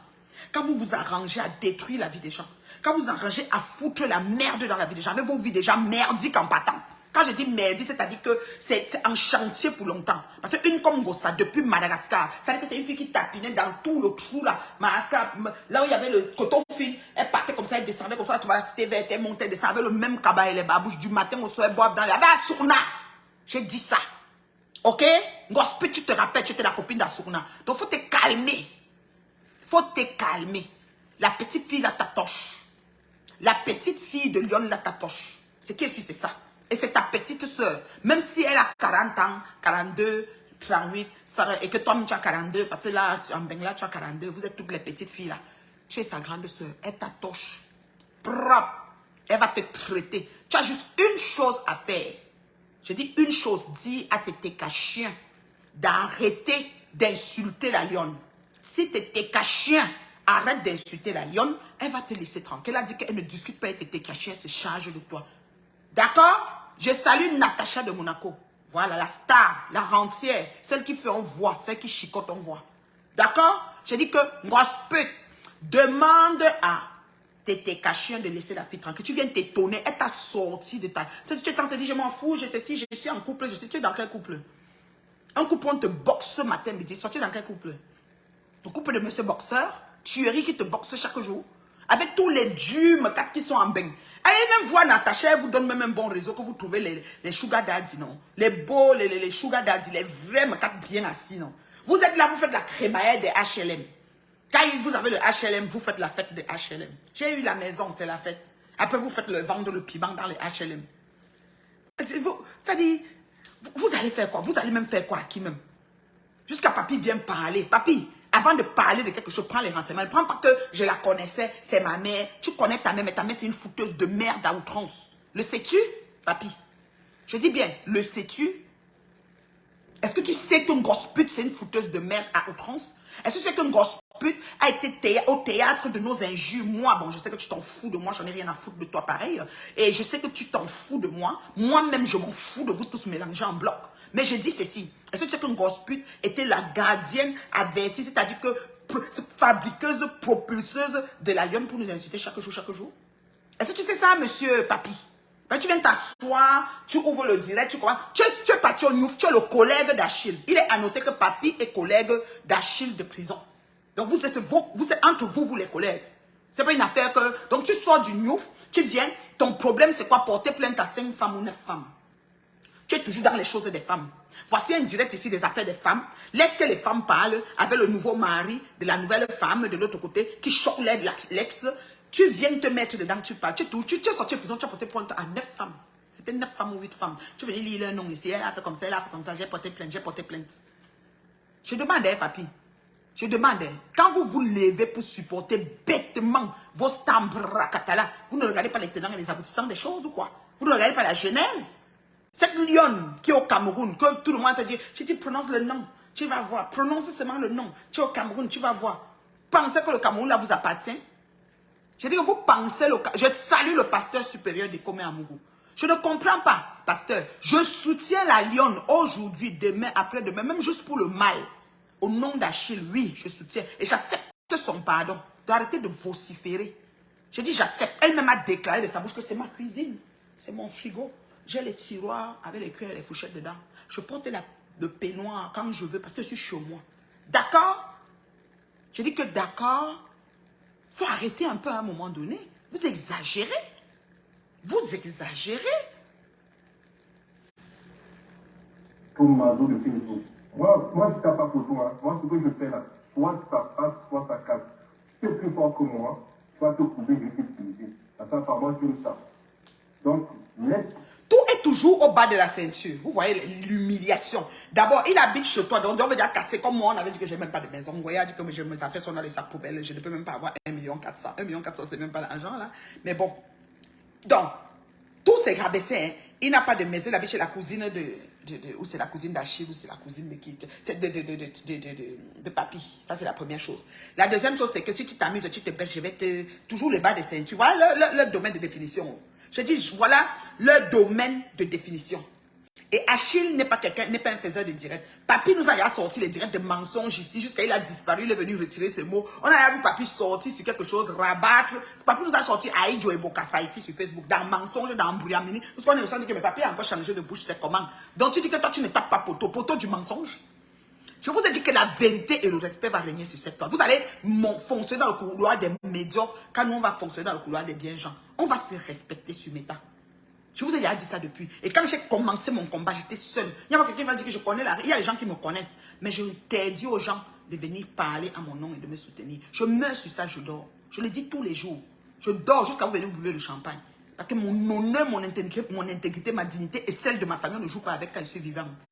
quand vous vous arrangez à détruire la vie des gens, quand vous arrangez à foutre la merde dans la vie des gens, avec vos vies déjà merdiques en partant. Quand je dis merdique, c'est-à-dire que c'est un chantier pour longtemps. Parce qu'une comme Gossa, depuis Madagascar, ça veut dire que c'est une fille qui tapinait dans tout le trou là. Madagascar, là où il y avait le coton fin, elle partait comme ça, elle descendait comme ça, tu vois la cité verte, elle montait, elle descendait le même cabas et les babouches du matin au soir, elle boivent dans la... Il y avait Assourna. J'ai dit ça. Ok? Ngosput, tu te rappelles, tu étais la copine d'Assourna. Donc, il faut te calmer. Faut te calmer. La petite fille là tatoche. La petite fille de Lyon là tatoche. Ce qui est sûr, c'est ça. Et c'est ta petite soeur. Même si elle a 40 ans, 42, 38, et que toi-même tu as 42, parce que là, en Bengla, tu as 42, vous êtes toutes les petites filles là. Tu es sa grande soeur. Elle tatoche. Propre. Elle va te traiter. Tu as juste une chose à faire. Je dis une chose. Dis à tes técachiens d'arrêter d'insulter la lionne. Si tes técachiens arrêtent d'insulter la lionne, elle va te laisser tranquille. Elle a dit qu'elle ne discute pas avec tes técachiens, elle se charge de toi. D'accord? Je salue Natacha de Monaco. Voilà, la star, la rentière, celle qui fait en voix, celle qui chicote en voix. D'accord? Je dis que Ngosput demande à tes técachiens de laisser la fille tranquille. Tu viens t'étonner, elle t'a sorti de ta... Tu es en train de dire, je m'en fous, je suis en couple, tu es dans quel couple? Un couple, on te boxe ce matin, midi, tu es dans quel couple? Le couple de monsieur boxeur, tuerie qui te boxe chaque jour, avec tous les dûmes qui sont en bain. Allez même voir Natacha, elle vous donne même un bon réseau que vous trouvez les sugar daddy, non? Les beaux, les sugar daddy, les vrais mecs bien assis, non? Vous êtes là, vous faites la crémaillère des HLM. Quand vous avez le HLM, vous faites la fête des HLM. J'ai eu la maison, c'est la fête. Après, vous faites vendre le piment dans les HLM. C'est-à-dire, vous allez faire quoi? Vous allez même faire quoi à qui même? Jusqu'à Papi vient parler. Papi, avant de parler de quelque chose, prends les renseignements. Prends pas que je la connaissais, c'est ma mère. Tu connais ta mère, mais ta mère c'est une fouteuse de merde à outrance. Le sais-tu, Papi? Je dis bien, le sais-tu? Est-ce que tu sais que Ngosput c'est une fouteuse de merde à outrance? Est-ce que tu sais que Ngosput a été au théâtre de nos injures? Moi, bon, je sais que tu t'en fous de moi, j'en ai rien à foutre de toi pareil. Et je sais que tu t'en fous de moi. Moi-même, je m'en fous de vous tous mélangés en bloc. Mais je dis ceci. Est-ce que tu sais que Ngosput était la gardienne avertie, c'est-à-dire que fabriqueuse, propulseuse de la lionne pour nous insulter chaque jour, chaque jour? Est-ce que tu sais ça, monsieur Papi? Ben, tu viens t'asseoir, tu ouvres le direct, tu commences. Tu es parti au Niouf, tu es le collègue d'Achille. Il est annoté que Papi est collègue d'Achille de prison. Donc vous êtes entre vous les collègues. C'est pas une affaire que... Donc tu sors du Niouf, tu viens, ton problème c'est quoi? Porter plainte à 5 femmes ou 9 femmes. Tu es toujours dans les choses des femmes. Voici un direct ici des affaires des femmes. Laisse que les femmes parlent avec le nouveau mari de la nouvelle femme de l'autre côté qui choque l'ex. Tu viens te mettre dedans, tu parles. Tu es sorti de prison, tu as porté plainte à 9 femmes. C'était 9 femmes ou 8 femmes. Tu venais lire leur nom ici. Elle a fait comme ça, elle a fait comme ça. J'ai porté plainte, j'ai porté plainte. Je demandais, Papi. Je demandais. Quand vous vous levez pour supporter bêtement vos stambrakatala, vous ne regardez pas les tenants et les aboutissants des choses ou quoi? Vous ne regardez pas la genèse? Cette lionne qui est au Cameroun, que tout le monde t'a dit, je dis prononce le nom, tu vas voir. Prononce seulement le nom. Tu es au Cameroun, tu vas voir. Pensez que le Cameroun là vous appartient? Je dis que vous pensez, je salue le pasteur supérieur de Komé Amougou. Je ne comprends pas, pasteur. Je soutiens la lionne aujourd'hui, demain, après-demain, même juste pour le mal. Au nom d'Achille, oui, je soutiens. Et j'accepte son pardon. D'arrêter de vociférer. Je dis j'accepte. Elle-même a déclaré de sa bouche que c'est ma cuisine. C'est mon frigo. J'ai les tiroirs avec les cuillères et les fourchettes dedans. Je porte le peignoir quand je veux parce que je suis chez moi. D'accord? Je dis que d'accord. Il faut arrêter un peu à un moment donné. Vous exagérez. Vous exagérez. Comme Mazo de Facebook. Moi, je tape pas pour toi. Moi, ce que je fais là, soit ça passe, soit ça casse. Si tu es plus fort que moi, tu vas te couper, je vais te briser. Parce que par moi, tu le sais. Donc, laisse. Tout est toujours au bas de la ceinture. Vous voyez l'humiliation. D'abord, il habite chez toi. Donc, on veut dire casser comme moi. On avait dit que je n'ai même pas de maison. Vous voyez, dit que mes affaires sont dans les sacs poubelles. Je ne peux même pas avoir 1,4 million. 1,4 million, c'est même pas l'argent là. Mais bon. Donc, tout s'est rabaissé. Hein. Il n'a pas de maison. Il habite chez la cousine ou c'est la cousine d'Achille, ou c'est la cousine de qui? De papy. Ça, c'est la première chose. La deuxième chose, c'est que si tu t'amuses, tu te baisses, je vais toujours le bas des ceintures. Voilà le domaine de définition. Je dis, voilà le domaine de définition. Et Achille n'est pas quelqu'un, n'est pas un faiseur de direct. Papy nous a déjà sorti les directs de mensonges ici, jusqu'à il a disparu, il est venu retirer ses mots. On a vu Papy sortir sur quelque chose, rabattre. Papy nous a sorti Aïdjo et Bokassa ici sur Facebook, dans mensonge, dans embrouillamini. Parce qu'on est ressenti que mes papiers a encore changé de bouche, c'est comment? Donc tu dis que toi tu ne tapes pas poteau du mensonge. Je vous ai dit que la vérité et le respect va régner sur cette terre. Vous allez fonctionner dans le couloir des médiocres, quand nous on va fonctionner dans le couloir des bien gens. On va se respecter sur méta. Je vous ai déjà dit ça depuis. Et quand j'ai commencé mon combat, j'étais seule. Il y a quelqu'un qui va dire que je connais la... Il y a des gens qui me connaissent. Mais je interdis aux gens de venir parler à mon nom et de me soutenir. Je meurs sur ça, je dors. Je le dis tous les jours. Je dors jusqu'à vous venir vous bouler le champagne. Parce que mon honneur, mon intégrité, ma dignité et celle de ma famille, on ne joue pas avec quand je suis vivante.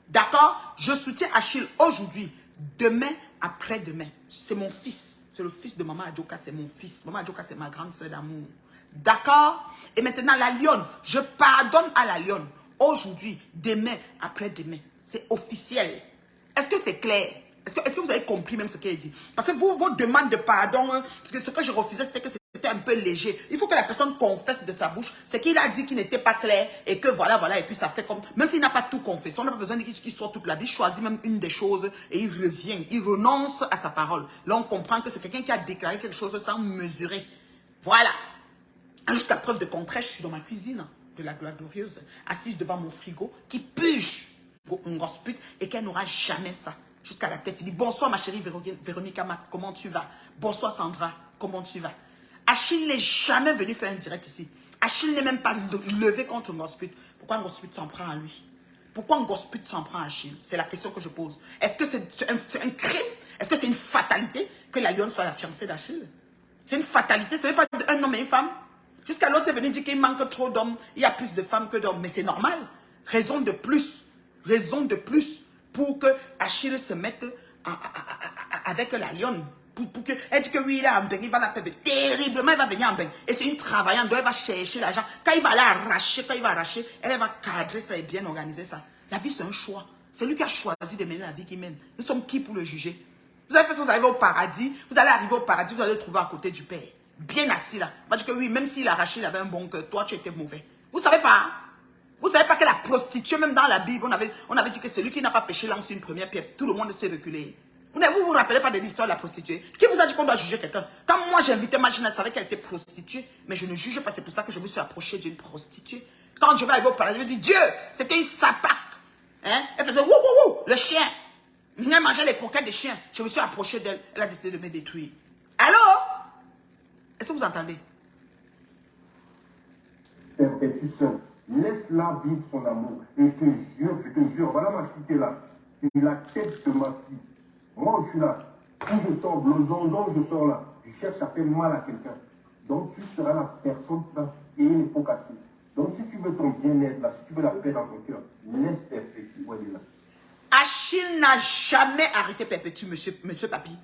D'accord? Je soutiens Achille aujourd'hui, demain, après-demain. C'est mon fils. C'est le fils de Maman Adjoka, c'est mon fils. Maman Adjoka, c'est ma grande soeur d'amour. D'accord? Et maintenant, la lionne, je pardonne à la lionne. Aujourd'hui, demain, après-demain. C'est officiel. Est-ce que c'est clair? Est-ce que vous avez compris même ce qu'elle dit? Parce que vos demandes de pardon, parce que ce que je refusais, c'était que c'était un peu léger. Il faut que la personne confesse de sa bouche ce qu'il a dit qui n'était pas clair et que voilà, et puis ça fait comme... Même s'il n'a pas tout confessé, on n'a pas besoin de qu'il soit toute la vie, il choisit même une des choses et il revient, il renonce à sa parole. Là, on comprend que c'est quelqu'un qui a déclaré quelque chose sans mesurer. Voilà. Jusqu'à preuve de contraire, je suis dans ma cuisine de la gloire glorieuse, assise devant mon frigo, qui purge une grosse pute et qu'elle n'aura jamais ça. Jusqu'à la tête finie. Bonsoir ma chérie Véronica Max, comment tu vas? Bonsoir Sandra, comment tu vas? Achille n'est jamais venu faire un direct ici. Achille n'est même pas levé contre une grosse pute. Pourquoi une grosse pute s'en prend à lui? Pourquoi une grosse pute s'en prend à Achille? C'est la question que je pose. Est-ce que c'est un crime? Est-ce que c'est une fatalité que la lionne soit la fiancée d'Achille? C'est une fatalité, ce n'est pas un homme et une femme. Jusqu'à l'autre est venu dire qu'il manque trop d'hommes. Il y a plus de femmes que d'hommes. Mais c'est normal. Raison de plus pour que Achille se mette avec la lionne. Pour que, elle dit que oui, il est en bain, il va la faire terriblement, il va venir en bain. Et c'est une travaillante, elle va chercher l'argent. Quand il va l'arracher, elle va cadrer ça et bien organiser ça. La vie, c'est un choix. C'est lui qui a choisi de mener la vie qu'il mène. Nous sommes qui pour le juger? Vous avez fait ça, vous arrivez au paradis, vous allez arriver au paradis, vous allez le trouver à côté du Père. Bien assis là. On va dire que oui, même s'il a arraché, il avait un bon cœur, toi tu étais mauvais. Vous savez pas? Hein? Vous savez pas que la prostituée, même dans la Bible, on avait dit que celui qui n'a pas péché lance une première pierre. Tout le monde s'est reculé. Vous vous rappelez pas de l'histoire de la prostituée? Qui vous a dit qu'on doit juger quelqu'un? Quand moi j'ai invité ma jeune, elle savait qu'elle était prostituée. Mais je ne juge pas, c'est pour ça que je me suis approché d'une prostituée. Quand je vais arriver au paradis, je me dis, Dieu, c'était une sapac. Hein? Elle faisait wouh wouh wouh, le chien. Elle mangeait les croquettes des chiens. Je me suis approché d'elle, elle a décidé de me détruire. Allô? Est-ce que vous entendez? Perpétue seule. Laisse-la vivre son amour. Et je te jure, voilà ma fille qui est là. C'est la tête de ma fille. Moi, je suis là. Où je sors, le zonzon, je sors là. Je cherche à faire mal à quelqu'un. Donc, tu seras la personne qui va payer les pots cassés. Donc, si tu veux ton bien-être là, si tu veux la paix dans ton cœur, laisse Perpétue. Ouais, là. Achille n'a jamais arrêté Perpétue, monsieur Papy.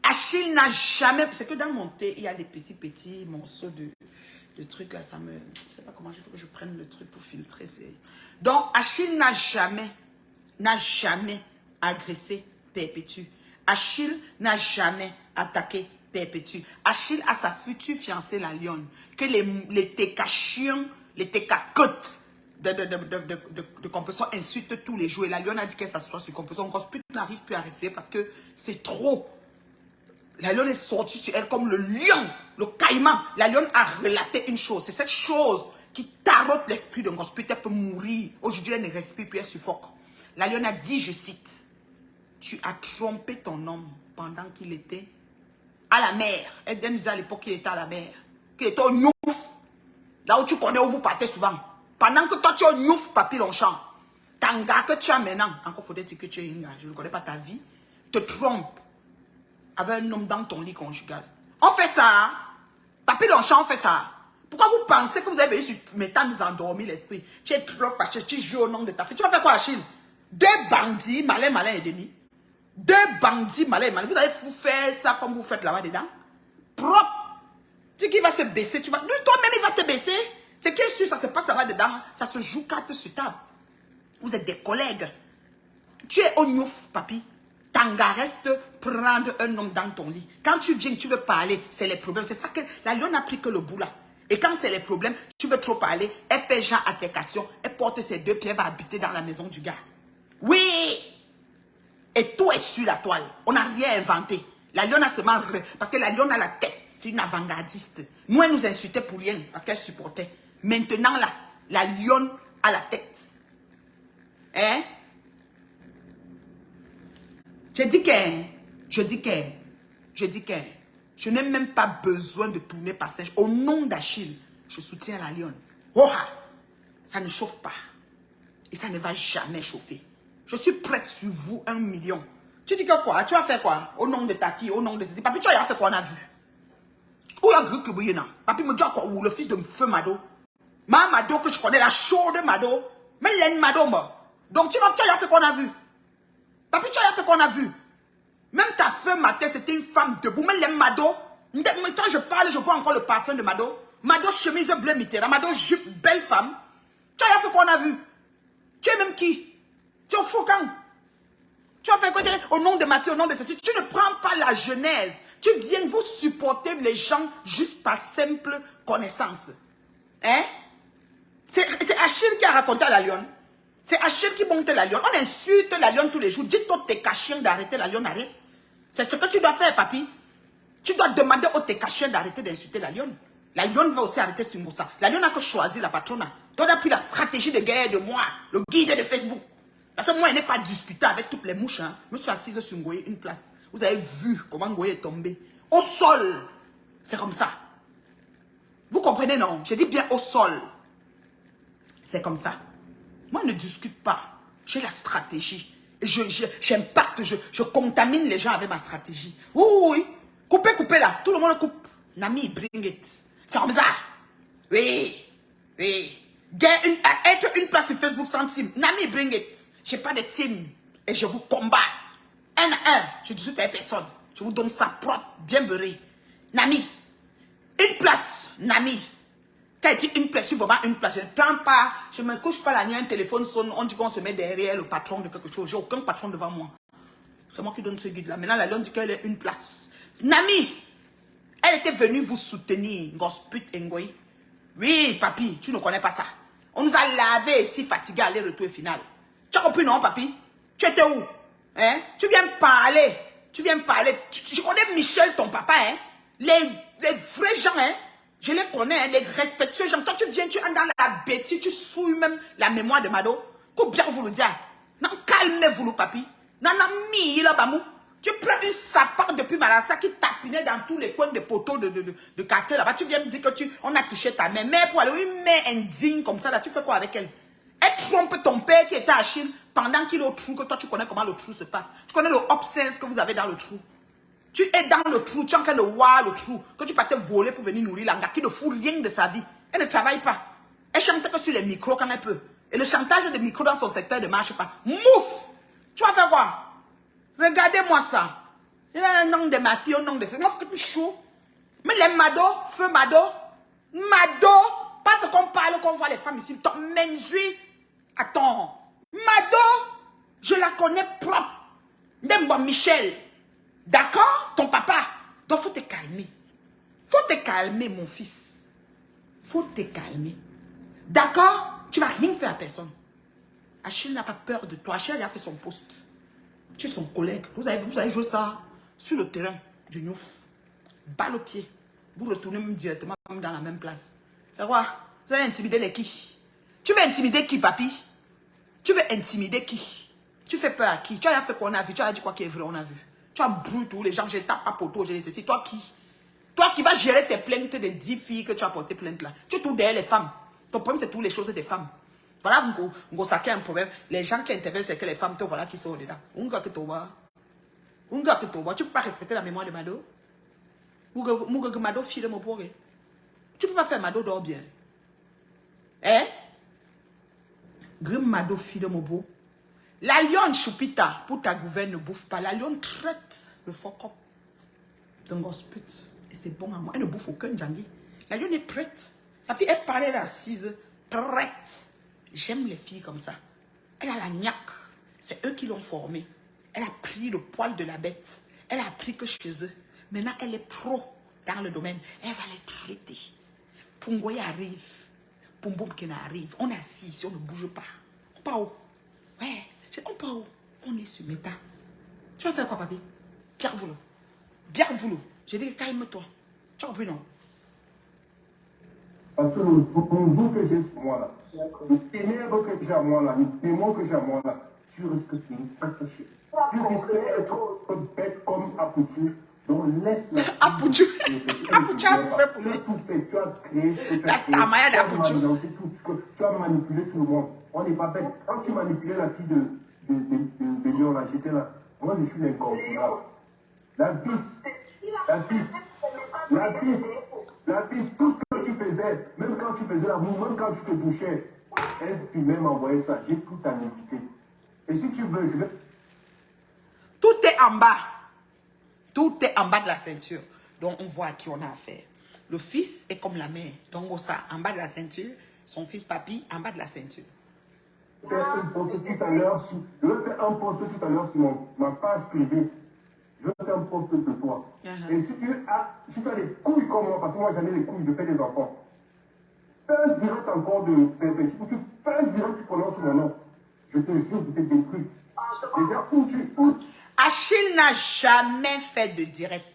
Achille n'a jamais... C'est que dans mon thé, il y a des petits morceaux de trucs là, ça me... Je ne sais pas comment il faut que je prenne le truc pour filtrer. Donc, Achille n'a jamais agressé Perpétue. Achille n'a jamais attaqué Perpétue. Achille a sa future fiancée, la lionne, que les Técachiens les TK de compression insultent tous les jours. Et la lionne a dit qu'elle s'assoit sur compression. Gosput n'arrive plus à respirer parce que c'est trop. La lionne est sortie sur elle comme le lion, le caïman. La lionne a relaté une chose. C'est cette chose qui tarote l'esprit d'un Gosput. Elle peut mourir. Aujourd'hui, elle ne respire plus, elle suffoque. La lionne a dit, je cite, tu as trompé ton homme pendant qu'il était à la mer. Elle nous dit à l'époque qu'il était à la mer. Qu'il était au Nyouf. Là où tu connais, où vous partez souvent. Pendant que toi, tu es au Nyouf, Papi Longchamp. Tanga que tu as maintenant. Encore faut-il que tu es une gars. Je ne connais pas ta vie. Te trompe avec un homme dans ton lit conjugal. On fait ça. Hein? Papi Longchamp, on fait ça. Pourquoi vous pensez que vous avez venu sur Meta nous endormir l'esprit? Tu es trop fâché, tu joues au nom de ta fille. Tu vas faire quoi, Achille? 2 bandits, malin et demi. 2 bandits, malin. Vous allez vous faire ça comme vous faites là-bas dedans. Propre. Tu qui va se baisser, tu vas. Lui, toi-même, il va te baisser. C'est qui est sûr, ça se passe là-bas dedans. Ça se joue carte sur table. Vous êtes des collègues. Tu es au Nyouf, papi. Tanga reste prendre un homme dans ton lit. Quand tu viens, tu veux parler, c'est les problèmes. C'est ça que la lionne n'a pris que le bout là. Et quand c'est les problèmes, tu veux trop parler, elle fait genre attécation, elle porte ses 2 pieds, elle va habiter dans la maison du gars. Oui! Et tout est sur la toile. On n'a rien inventé. La lionne a seulement... Parce que la lionne a la tête. C'est une avant-gardiste. Nous, elle nous insultait pour rien, parce qu'elle supportait. Maintenant, là, la lionne a la tête. Hein? Je dis que je n'ai même pas besoin de tourner passage. Au nom d'Achille, je soutiens la lionne. Oh, ça ne chauffe pas. Et ça ne va jamais chauffer. Je suis prête sur vous 1 million. Tu dis que quoi? Tu vas faire quoi? Au nom de ta fille, au nom de... Papi, tu as fait quoi on a vu? Où y'a gru que bouillena? Papi me dit quoi? Ou le fils de feu Mado? Ma Mado que je connais, la chaude Mado. Mais l'aine Mado, moi. Donc tu as fait quoi on a vu? Papi, tu as fait quoi on a vu? Même ta feu matin, c'était une femme debout. Mais l'aime Mado. Quand je parle, je vois encore le parfum de Mado. Mado chemise bleu Mitterrand. Mado jupe, belle femme. Tu as fait quoi on a vu? Tu es même qui? Tu es au Foucan. Tu as fait quoi au nom de ma fille, au nom de ceci? Tu ne prends pas la genèse. Tu viens vous supporter les gens juste par simple connaissance. Hein? C'est Achille qui a raconté à la lionne. C'est Achille qui monte la lionne. On insulte la lionne tous les jours. Dites aux TK d'arrêter la lionne, arrête. C'est ce que tu dois faire, papi. Tu dois demander aux TK d'arrêter d'insulter la lionne. La lionne va aussi arrêter sur ça. La lionne n'a que choisi la patronne. Toi, tu as pris la stratégie de guerre de moi, le guide de Facebook. Parce que moi, je n'ai pas discuté avec toutes les mouches. Hein. Je me suis assise sur Ngoye, une place. Vous avez vu comment Ngoye est tombé. Au sol. C'est comme ça. Vous comprenez, non? Je dis bien au sol. C'est comme ça. Moi, je ne discute pas. J'ai la stratégie. Et j'impacte, je contamine les gens avec ma stratégie. Oui, oui. Coupez là. Tout le monde coupe. Nami, bring it. C'est comme ça. Oui. Oui. Être une place sur Facebook sans team. Nami, bring it. Je n'ai pas de team. Et je vous combats. 1 à 1. Je ne discute avec personne. Je vous donne ça propre, bien beurré. Nami. Une place. Nami. Quand il dit une place, vraiment une place. Je ne prends pas. Je ne me couche pas la nuit, un téléphone sonne. On dit qu'on se met derrière le patron de quelque chose. J'ai aucun patron devant moi. C'est moi qui donne ce guide-là. Maintenant, la lionne dit qu'elle est une place. Nami. Elle était venue vous soutenir. Gosput Ngoye. Oui, papi, tu ne connais pas ça. On nous a lavé ici, fatigués, aller-retour et final. Tu as compris, non, papi? Tu étais où? Hein? Tu viens parler. Tu viens parler. Je connais Michel, ton papa, hein? Les vrais gens, hein? Je les connais, hein? Les respectueux gens. Toi, tu viens, tu entres dans la bêtise, tu souilles même la mémoire de Mado. Qu'au bien vous le dire. Non, calmez-vous, papi. Non, mis là, bamou. Tu prends une sapate depuis Malassa qui tapinait dans tous les coins des poteaux de quartier là-bas. Tu viens me dire que on a touché ta mère. Mais pour aller, une mère indigne comme ça, là, tu fais quoi avec elle? Elle trompe ton père qui était à Chine pendant qu'il est au trou, que toi tu connais comment le trou se passe. Tu connais le obsesse que vous avez dans le trou. Tu es dans le trou, tu es en train de voir le trou. Que tu partais voler pour venir nourrir l'anga qui ne fout rien de sa vie. Elle ne travaille pas. Elle chante que sur les micros quand elle peut. Et le chantage des micros dans son secteur ne marche pas. Mouf! Tu vas faire quoi? Regardez-moi ça. Il y a un nom de ma fille, un nom de ça. Non, c'est que tu chou. Mais les Mado, feu Mado, parce qu'on parle, qu'on voit les femmes ici. Ton menzui. Attends. Mado, je la connais propre. Même moi, Michel. D'accord? Ton papa. Donc, faut te calmer. Faut te calmer, mon fils. Faut te calmer. D'accord? Tu vas rien faire à personne. Achille n'a pas peur de toi. Achille a fait son poste. Tu es son collègue. Vous avez joué ça sur le terrain du Nouf. Balle au pied. Vous retournez même directement dans la même place. C'est quoi? Vous allez intimider les qui? Tu veux intimider qui, papi? Tu veux intimider qui? Tu fais peur à qui? Tu as fait qu'on a vu. Tu as dit quoi qui est vrai, on a vu. Tu as brûlé tous les gens. Je tape pas poteau, je les sais. Toi qui? Toi qui vas gérer tes plaintes des 10 filles que tu as portées plainte là. Tu es tout derrière les femmes. Ton problème, c'est toutes les choses des femmes. Voilà, vous avez un problème. Les gens qui interviennent, c'est que les femmes te voilà qui sont dedans. Tu ne peux pas respecter la mémoire de Mado. Mado, fille de mon pauvre. Tu ne peux pas faire Mado dort bien. Hein? Grim Mado, fille de mon beau. La lionne choupita, pour ta gouverne, ne bouffe pas. La lionne traite le focop d'un gosse pute. Et c'est bon à moi. Elle ne bouffe aucun djangui. La lionne est prête. La fille, elle parlait assise, prête. J'aime les filles comme ça. Elle a la niaque. C'est eux qui l'ont formée. Elle a pris le poil de la bête. Elle a appris que chez eux. Maintenant, elle est pro dans le domaine. Elle va les traiter. Pungoye arrive. Pumboum Kena arrive. On est assis ici, on ne bouge pas. On part où? Ouais, on part où? On est sur Meta. Tu vas faire quoi, papi? Bien voulu. Bien voulu. J'ai dit, calme-toi. Tu as compris, non? Parce que le nouveau que j'ai sur moi là, le ténèbre que j'ai à moi là, le démon que j'ai à moi là, tu risques de ne pas toucher. Tu risques d'être bête comme Apoutu. Donc laisse la Apoutu. Apoutu a tout fait pour lui. Tu as tout fait, tu as créé ce que tu as créé. Tu as manipulé tout le monde. On n'est pas bête. Quand tu manipulais la fille de Léon là, j'étais là. Moi je suis l'incontournable. La piste, tout ce que tu faisais, même quand tu faisais l'amour, même quand tu te douchais, elle filmait, m'envoyait ça, j'ai tout à l'équité. Et si tu veux, je vais... Tout est en bas. Tout est en bas de la ceinture. Donc on voit à qui on a affaire. Le fils est comme la mère. Donc ça, en bas de la ceinture, son fils papy, en bas de la ceinture. Je vais faire un post tout à l'heure sur ma page privée. Je vais faire un post de toi. Et si tu as des couilles comme moi, parce que moi j'en ai les couilles, je fais des enfants. Fais un direct encore de Perpétue. Fais un direct, tu prononces mon nom. Je te jure, je te détruis. Déjà, Achille n'a jamais fait de direct.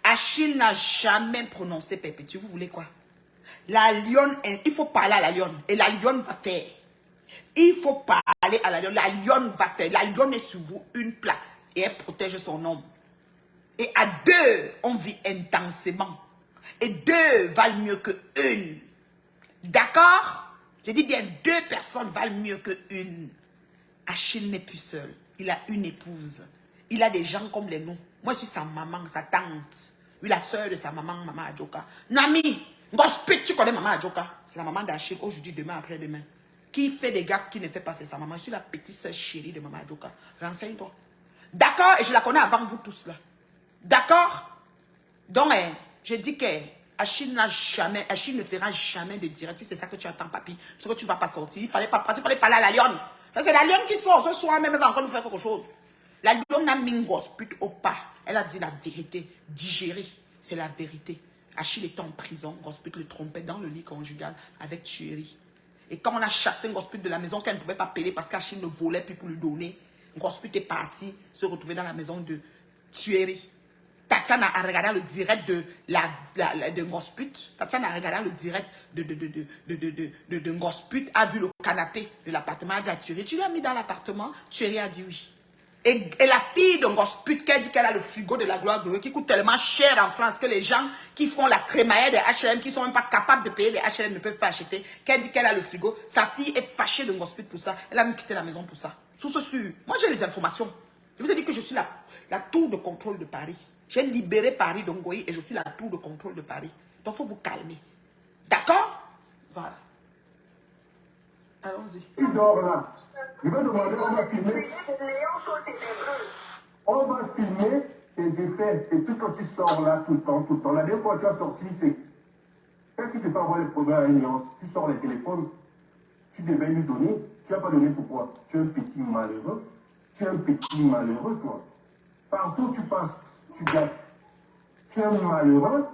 Achille n'a jamais prononcé Perpétue. Vous voulez quoi? La lionne, il faut parler à la lionne. Et la lionne va faire. Il faut parler à la lionne. La lionne va faire. La lionne est sur vous une place. Et elle protège son homme. Et à deux, on vit intensément. Et deux valent mieux que une. D'accord? J'ai dit bien, deux personnes valent mieux que une. Achille n'est plus seul. Il a une épouse. Il a des gens comme les nous. Moi, je suis sa maman, sa tante. Lui, la soeur de sa maman, Maman Adjoka. Nami, Gospit, tu connais Maman Adjoka? C'est la maman d'Achille, aujourd'hui, demain, après-demain. Qui fait des gaffes, qui ne fait pas, c'est sa maman. Je suis la petite soeur chérie de Maman Adjoka. Renseigne-toi. D'accord? Et je la connais avant vous tous, là. D'accord? Donc, je dis que Achille ne fera jamais de direct. Si c'est ça que tu attends, papi, ce que tu ne vas pas sortir. Il fallait parler à la lionne. C'est la lionne qui sort. Ce soir même, elle va encore nous faire quelque chose. La lionne a mis une grosse pute au pas. Elle a dit la vérité. Digérer, c'est la vérité. Achille était en prison. Grosse pute le trompait dans le lit conjugal avec tuerie. Et quand on a chassé une grosse pute de la maison qu'elle ne pouvait pas payer parce qu'Achille ne volait plus pour lui donner, une grosse pute est partie se retrouver dans la maison de tuerie. Tatiana a regardé le direct de grosse pute. Tatiana a regardé le direct de grosse pute, a vu le canapé de l'appartement, a dit à Thierry, tu l'as mis dans l'appartement? Thierry a dit oui. Et la fille de grosse pute qui a dit qu'elle a le frigo de la gloire glorieuse qui coûte tellement cher en France que les gens qui font la crémaillère des H&M, qui sont même pas capables de payer les H&M, ne peuvent pas acheter, qu'elle dit qu'elle a le frigo. Sa fille est fâchée de grosse pute pour ça. Elle a même quitté la maison pour ça. Sous ce sûr. Moi j'ai les informations. Je vous ai dit que je suis la tour de contrôle de Paris. J'ai libéré Paris d'Ongoï et je suis la tour de contrôle de Paris. Donc, il faut vous calmer. D'accord? Voilà. Allons-y. Tu dors là. Je vais demander, on va filmer. On va filmer tes effets. Et tout quand tu sors là tout le temps. La dernière fois que tu as sorti, c'est... Qu'est-ce qui te peut avoir les problèmes à Alliance? Tu sors les téléphones. Tu devais lui donner. Tu n'as pas donné pourquoi? Tu es un petit malheureux. Toi. Partout où tu passes, tu gâtes. Tu es malheureux.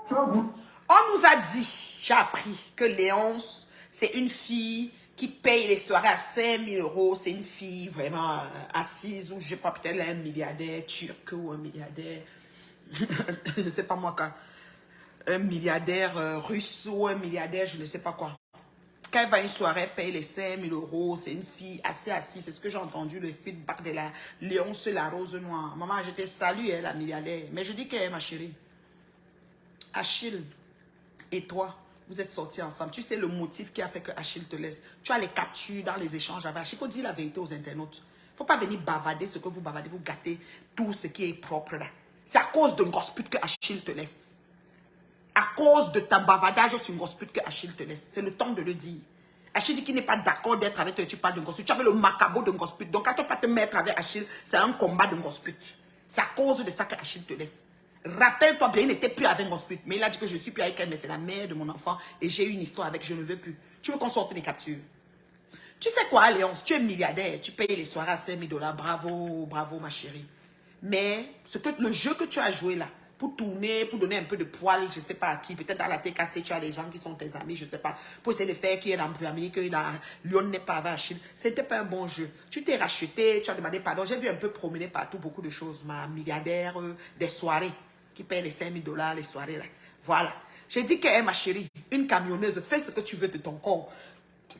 Tu as vu. On nous a dit, j'ai appris que Léonce C'est une fille qui paye les soirées à 5 000 €. C'est une fille vraiment assise, ou je sais pas, peut-être un milliardaire turc ou un milliardaire, je ne sais pas moi, un milliardaire russe ou un milliardaire, je ne sais pas quoi. Quand elle va à une soirée, elle paye les 5 000 €. C'est une fille assez assise. C'est ce que j'ai entendu, le feedback de la Léonce, la rose noire. Maman, je te salue, elle, la milliardaire. Mais je dis qu'elle est ma chérie. Achille et toi, vous êtes sortis ensemble. Tu sais le motif qui a fait que Achille te laisse. Tu as les captures dans les échanges avec Achille. Il faut dire la vérité aux internautes. Il ne faut pas venir bavarder ce que vous bavardez. Vous gâtez tout ce qui est propre là. C'est à cause de gospel que Achille te laisse. À cause de ta bavardage sur gospel que Achille te laisse. C'est le temps de le dire. Achille dit qu'il n'est pas d'accord d'être avec toi et tu parles de gospel. Tu avais le macabo de gospel. Donc quand tu ne vas pas te mettre avec Achille, c'est un combat de gospel. C'est à cause de ça que Achille te laisse. Rappelle-toi bien, il n'était plus avec gospel. Mais il a dit que je suis plus avec elle, mais c'est la mère de mon enfant. Et j'ai eu une histoire avec, je ne veux plus. Tu veux qu'on sorte les captures? Tu sais quoi, Léonce? Tu es milliardaire. Tu payes les soirées à 5 000 $. Bravo, bravo, ma chérie. Mais le jeu que tu as joué là, pour tourner, pour donner un peu de poil, je ne sais pas à qui, peut-être dans la TKC, tu as des gens qui sont tes amis, je ne sais pas, pour essayer de faire qu'il y ait l'embrouillamie, que Lyon n'est pas avec Achille. Ce n'était pas un bon jeu. Tu t'es racheté, tu as demandé pardon. J'ai vu un peu promener partout beaucoup de choses. Ma milliardaire, des soirées, qui paye les 5 000 $, les soirées là. Voilà. J'ai dit qu'elle est ma chérie, une camionneuse, fais ce que tu veux de ton corps.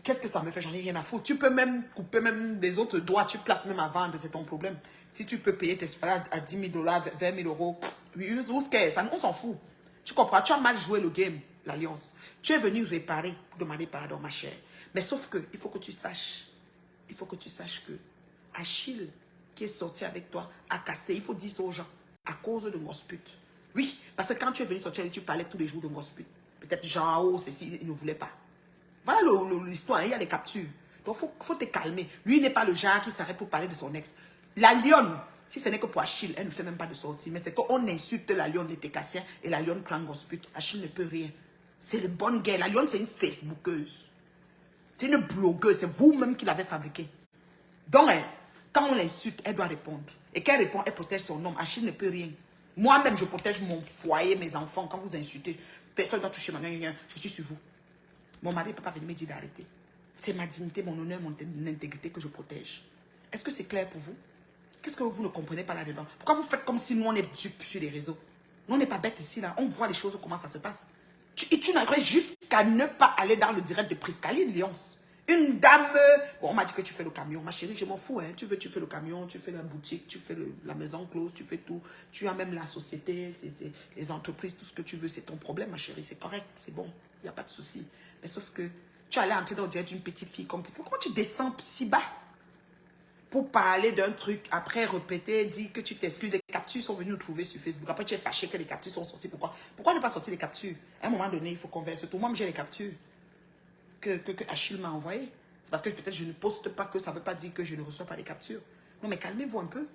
Qu'est-ce que ça me fait? J'en ai rien à foutre. Tu peux même couper même des autres doigts, tu places même à vendre, c'est ton problème. Si tu peux payer tes soirées à 10 000 $, 20 000 €, on s'en fout. Tu comprends? Tu as mal joué le game, l'alliance. Tu es venu réparer pour demander pardon, ma chère. Mais sauf que, il faut que tu saches que Achille, qui est sorti avec toi, a cassé. Il faut dire ça aux gens, à cause de gospel. Oui, parce que quand tu es venu sortir, tu parlais tous les jours de gospel. Peut-être Jean-O, ceci, il ne voulait pas. Voilà l'histoire, il y a des captures. Donc, il faut te calmer. Lui n'est pas le genre qui s'arrête pour parler de son ex. La lionne, si ce n'est que pour Achille, elle ne fait même pas de sortie. Mais c'est qu'on insulte la lionne des Técassiens et la lionne prend gospel. Achille ne peut rien. C'est le bon gars. La lionne, c'est une Facebookeuse. C'est une blogueuse. C'est vous-même qui l'avez fabriquée. Donc, quand on l'insulte, elle doit répondre. Et quand elle répond, elle protège son homme. Achille ne peut rien. Moi-même, je protège mon foyer, mes enfants. Quand vous insultez, personne ne doit toucher ma main. Je suis sur vous. Mon mari ne peut pas venir me dire d'arrêter. C'est ma dignité, mon honneur, mon intégrité que je protège. Est-ce que c'est clair pour vous? Qu'est-ce que vous ne comprenez pas là-dedans? Pourquoi vous faites comme si nous, on est dupes sur les réseaux? Nous, on n'est pas bêtes ici, là. On voit les choses, comment ça se passe. Tu n'arrives jusqu'à ne pas aller dans le direct de Priscaline, Lyonce. Une dame... Bon, on m'a dit que tu fais le camion. Ma chérie, je m'en fous. Hein. Tu fais le camion, tu fais la boutique, tu fais la maison close, tu fais tout. Tu as même la société, les entreprises, tout ce que tu veux. C'est ton problème, ma chérie. C'est correct, c'est bon. Il n'y a pas de souci. Mais sauf que tu allais entrer dans le direct d'une petite fille comme... Comment tu descends si bas pour parler d'un truc, après répéter, dire que tu t'excuses? Les captures sont venues nous trouver sur Facebook. Après, tu es fâché que les captures sont sorties. Pourquoi ne pas sortir les captures? À un moment donné, il faut qu'on verse tout. Moi, j'ai les captures que Achille m'a envoyées. C'est parce que peut-être je ne poste pas, que ça ne veut pas dire que je ne reçois pas les captures. Non, mais calmez-vous un peu.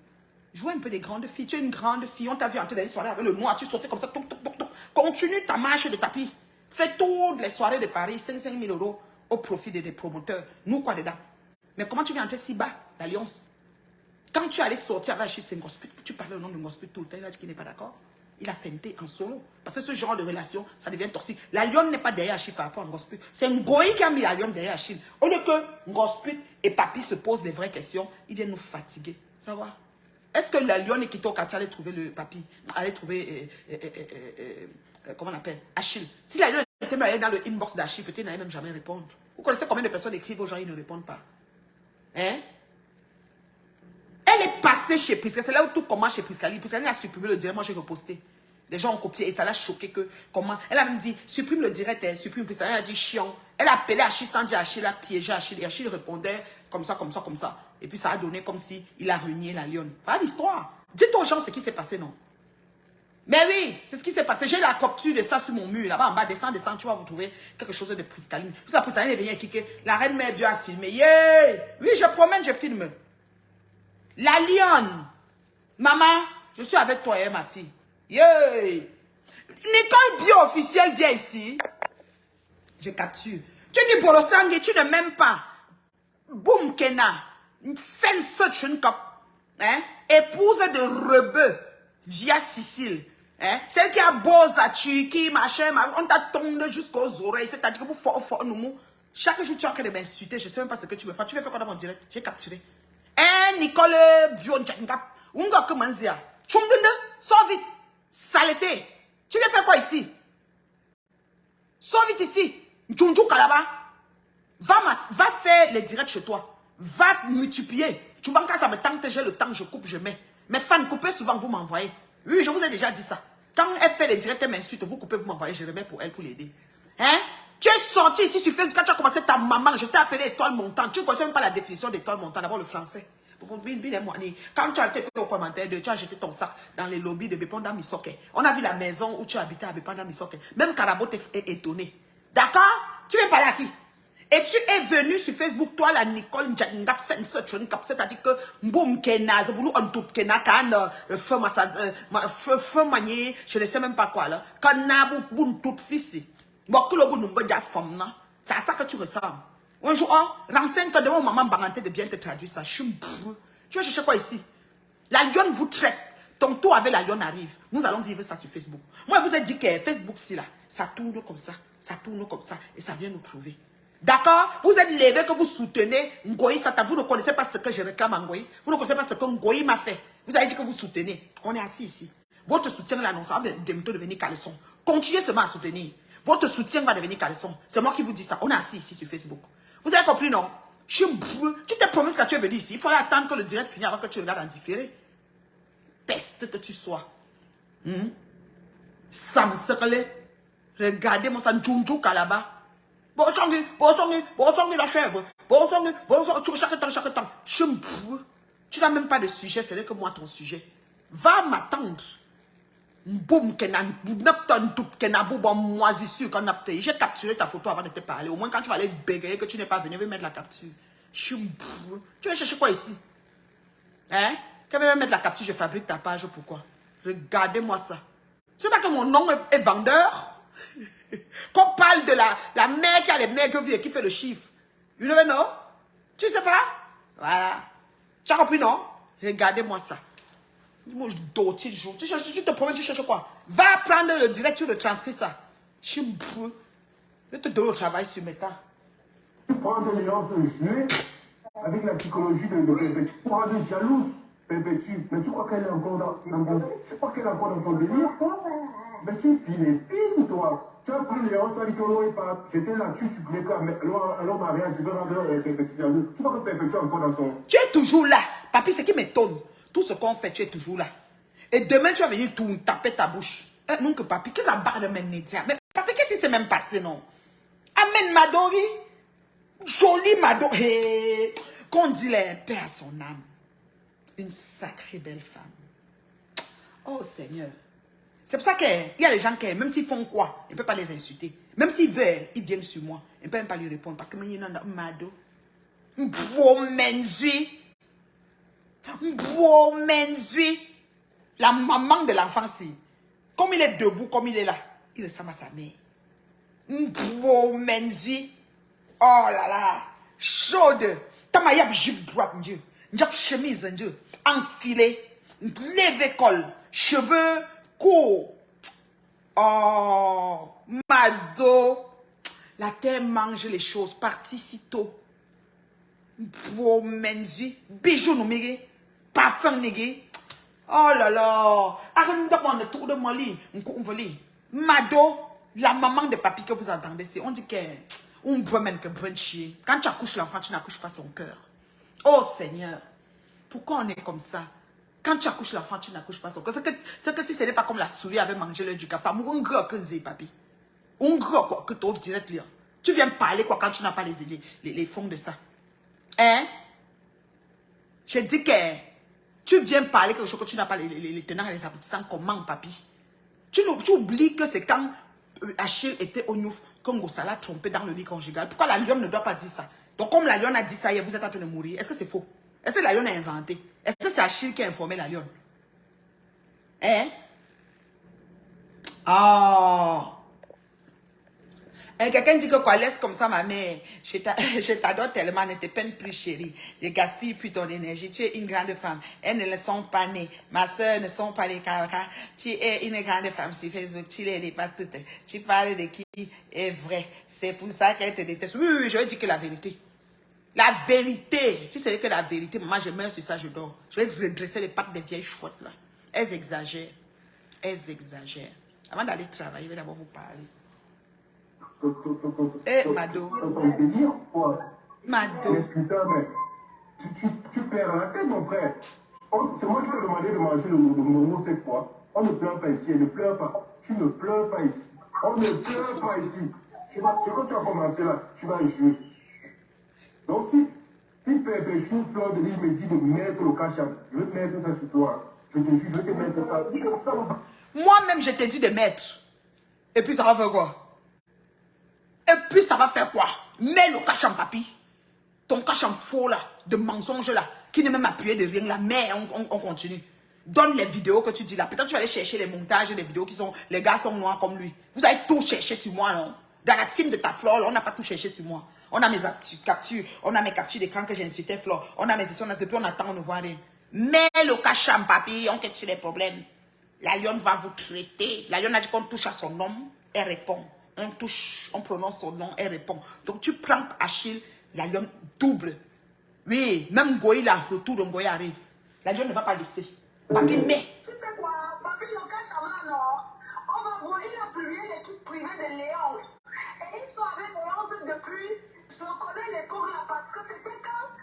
Jouez un peu des grandes filles. Tu es une grande fille. On t'a vu entrer dans une soirée avec le noir. Tu sortais comme ça. Toc, toc, toc, toc. Continue ta marche de tapis. Fais toutes les soirées de Paris. 5 000 € au profit des promoteurs. Nous, quoi dedans? Mais comment tu viens entrer si bas, l'alliance? Quand tu allais sortir avec Achille, c'est un gospel. Tu parlais au nom de gospel tout le temps. Il a dit qu'il n'est pas d'accord. Il a feinté en solo. Parce que ce genre de relation, ça devient toxique. La lionne n'est pas derrière Achille par rapport à gospel. C'est un goï qui a mis la lionne derrière Achille. Au lieu que gospel et papy se posent des vraies questions, ils viennent nous fatiguer. Ça va? Est-ce que la lionne qui était au quartier allait trouver le papy? Allait trouver, comment on appelle? Achille. Si la lionne était allée dans le inbox d'Achille, peut-être n'allait même jamais répondre. Vous connaissez combien de personnes écrivent aux gens, ils ne répondent pas? Hein? Elle est passée chez Priscaline. C'est là où tout commence chez Priscaline. Priscaline a supprimé le direct. Moi, j'ai reposté. Les gens ont copié et ça l'a choqué que comment. Elle a même dit, supprime le direct, supprime Priscaline. Elle a dit chiant. Elle a appelé Achille sans dire Achille, elle a piégé Achille. Et Achille répondait comme ça, comme ça, comme ça. Et puis ça a donné comme si il a renié la lionne. Voilà l'histoire. Dites aux gens ce qui s'est passé, non? Mais oui, c'est ce qui s'est passé. J'ai la capture de ça sur mon mur. Là-bas en bas, descends, tu vas vous trouver quelque chose de Priscaline. Tout ça, Priscaline est venue cliquer. La reine mère Dieu a filmé. Yeah! Oui, je promène, je filme. La lionne. Maman, je suis avec toi, ma fille. Yeah! L'école bio-officielle vient ici. Je capture. Tu dis Borosangé, tu ne m'aimes pas. Boum Kena. Sense Chunkap. Hein? Épouse de rebeu. Via Sicile. Hein? Celle qui a beau à qui machin, on t'a tombé jusqu'aux oreilles. C'est-à-dire que vous fort nous. Chaque jour, tu es en train de m'insulter. Je ne sais même pas ce que tu veux faire. Tu veux faire quoi dans mon direct? J'ai capturé. Hein, Nicole Vion Djangap. Unga Kemanzia. Tchungende, sors vite. Saleté. Tu viens faire quoi ici? Sors vite ici. Tchunju Kalaba. Va faire les directs chez toi. Va multiplier. Tu vois, quand ça me tente, j'ai le temps, je coupe, je mets. Mes fans, coupez souvent, vous m'envoyez. Oui, je vous ai déjà dit ça. Quand elle fait les directs, elle m'insulte, vous coupez, vous m'envoyez, je remets pour elle, pour l'aider. Hein? Tu es sorti ici sur Facebook, quand tu as commencé ta maman, je t'ai appelé étoile montante. Tu ne connais même pas la définition d'étoile montante, d'abord le français. Quand tu as été au commentaire, tu as jeté ton sac dans les lobbies de Bépanda Misoke. On a vu la maison où tu habitais à Bépanda Misoke. Même Karabo est étonné. D'accord? Tu veux parler à qui? Et tu es venu sur Facebook, toi, la Nicole Njangap, c'est-à-dire que Mboum Kena, Zeboulou Ontout Kena, Kan, Feu Manier, je ne sais même pas quoi là. Kanabou Boun tout fils. Mokulo Boun Mbodja Femme, c'est à ça que tu ressembles. Un jour, renseigne-toi de mon maman Baranté de bien te traduire ça. Tu vas chercher quoi ici? La lionne vous traite. Ton tour avec la lionne arrive. Nous allons vivre ça sur Facebook. Moi, je vous ai dit que Facebook, si là, ça tourne comme ça, et ça vient nous trouver. D'accord? Vous êtes levé que vous soutenez Ngoï Satan. Vous ne connaissez pas ce que je réclame à Ngoï. Vous ne connaissez pas ce que Ngoï m'a fait. Vous avez dit que vous soutenez. On est assis ici. Votre soutien l'annonce va bientôt devenir caleçon. Continuez seulement à soutenir. Votre soutien va devenir caleçon. C'est moi qui vous dis ça. On est assis ici sur Facebook. Vous avez compris, non? Tu t'es promis que tu es venu ici. Il fallait attendre que le direct finisse avant que tu regardes en différé. Peste que tu sois. Sam Sekele. Regardez-moi ça. Djounjou Kalaba. Bon sang, la chèvre. Bon sang, chaque temps. Tu n'as même pas de sujet, c'est que moi ton sujet. Va m'attendre. Boum, j'ai capturé ta photo avant de te parler. Au moins quand tu vas aller bégayer que tu n'es pas venu, je vais mettre la capture. Tu veux chercher quoi ici? Hein? Quand je vais mettre la capture, je fabrique ta page. Pourquoi? Regardez-moi ça. Tu sais pas que mon nom est vendeur? Qu'on parle de la mère qui a les maigres vies et qui fait le chiffre. You never know? Tu sais pas? Voilà. Tu as compris, non? Regardez-moi ça. Tu te promets, tu cherches quoi? Va prendre le direct, tu le transcris ça. Je vais te donner au travail sur mes temps. Tu prends des nuances jouer avec la psychologie de Pépé. Tu prends des jalouses, Pépé. Mais tu crois qu'elle est encore dans ton délire, toi? Mais tu files, toi. Tu as pris les hanches, tu as dit que l'eau est pas. J'étais là, tu suppliais que alors mariage, je vais rendre Pépé jaloux. Tu vois que Pépé, tu es encore dans ton. Tu es toujours là. Papi, ce qui m'étonne, tout ce qu'on fait, tu es toujours là. Et demain, tu vas venir tout taper ta bouche. Non, que papi, qu'est-ce que ça barre de médias? Mais papi, qu'est-ce qui s'est même passé, non? Amen, Madori. Jolie Madori. Hey. Qu'on dit les paix à son âme. Une sacrée belle femme. Oh, Seigneur. C'est pour ça qu'il y a les gens qui, même s'ils font quoi, ils ne peuvent pas les insulter. Même s'ils veulent, ils viennent sur moi. Ils ne peuvent même pas lui répondre. Parce que moi, il y a un mado. La maman de l'enfant, si. Comme il est debout, comme il est là, il ressemble à sa mère. Oh là là. Chaude. Tamayab jupe droite, Dieu. Njap chemise, Dieu. Enfilé. Levé col. Cheveux courts. Oh. Mado. La terre mange les choses. Parti si tôt. Bijoux numérés. Parfum négé. Oh là là. Autour de moi, Mado, la maman de papi que vous entendez, c'est on dit qu'on promène que brunchier. Quand tu accouches l'enfant, tu n'accouches pas son cœur. Oh Seigneur, pourquoi on est comme ça? Quand tu accouches l'enfant, tu n'accouches pas son cœur. C'est que si ce n'est pas comme la souris avait mangé l'œuf du café, on gros que c'est papi. On gros quoi que tu offres direct là. Tu viens parler quoi quand tu n'as pas les fonds de ça? Hein? Je dis que tu viens parler quelque chose que tu n'as pas les tenants et les aboutissants. Comment, papi? Tu oublies que c'est quand Achille était au Niouf, que Ngossa l'a trompé dans le lit conjugal. Pourquoi la lionne ne doit pas dire ça? Donc, comme la lionne a dit ça hier, vous êtes en train de mourir. Est-ce que c'est faux? Est-ce que la lionne a inventé? Est-ce que c'est Achille qui a informé la lionne? Hein? Oh! Quelqu'un dit que quoi, laisse comme ça ma mère. Je t'adore tellement, ne te peine plus chérie. Ne gaspille plus ton énergie. Tu es une grande femme. Elles ne le sont pas nées. Ma soeur ne sont pas les caracas. Tu es une grande femme sur Facebook. Tu les dépasses toutes. Tu parles de qui est vrai. C'est pour ça qu'elle te déteste. Oui, oui, je vais dire que la vérité. La vérité. Si c'est que la vérité, maman, je meurs sur ça, je dors. Je vais redresser les pattes des vieilles chouettes là. Elles exagèrent. Elles exagèrent. Avant d'aller travailler, je vais d'abord vous parler. Eh, Mado. Mado. Mais putain, mais tu perds la tête, mon frère. C'est moi qui t'ai demandé de manger le momo cette fois. On ne pleure pas ici, elle ne pleure pas. Tu ne pleures pas ici. On ne pleure pas ici. C'est quand tu as commencé là, tu vas échouer. Donc si perpétue Fleur de Lille me dit de mettre le cacham, je vais te mettre ça sur toi. Je te jure, je vais te mettre ça. Moi-même, je t'ai dit de mettre. Et puis ça va faire quoi? Et puis ça va faire quoi? Mets le cash en papi. Ton cash en faux là, de mensonge là, qui ne même appuyé de rien là, mais on continue. Donne les vidéos que tu dis là. Peut-être tu vas aller chercher les montages des vidéos qui sont, les gars sont noirs comme lui. Vous avez tout cherché sur moi, non? Dans la team de ta Flore, on n'a pas tout cherché sur moi. On a mes captures, on a mes captures d'écran que j'ai insulté Flore. On a mes sessions, depuis on attend, on ne voit rien. Mets le cash en papi, on quitte sur les problèmes. La lionne va vous traiter. La lionne a dit qu'on touche à son nom, elle répond. On touche, on prononce son nom, elle répond. Donc tu prends Achille, la lionne double. Oui, même Goï là, le tour de Goï arrive. La lionne ne va pas laisser. Papi, mais. Tu sais quoi, papi, le cas Chamla, non. On va voir, il a publié l'équipe privée de Léonce. Et ils sont avec Léonce depuis, je connais les tours là, parce que c'était quand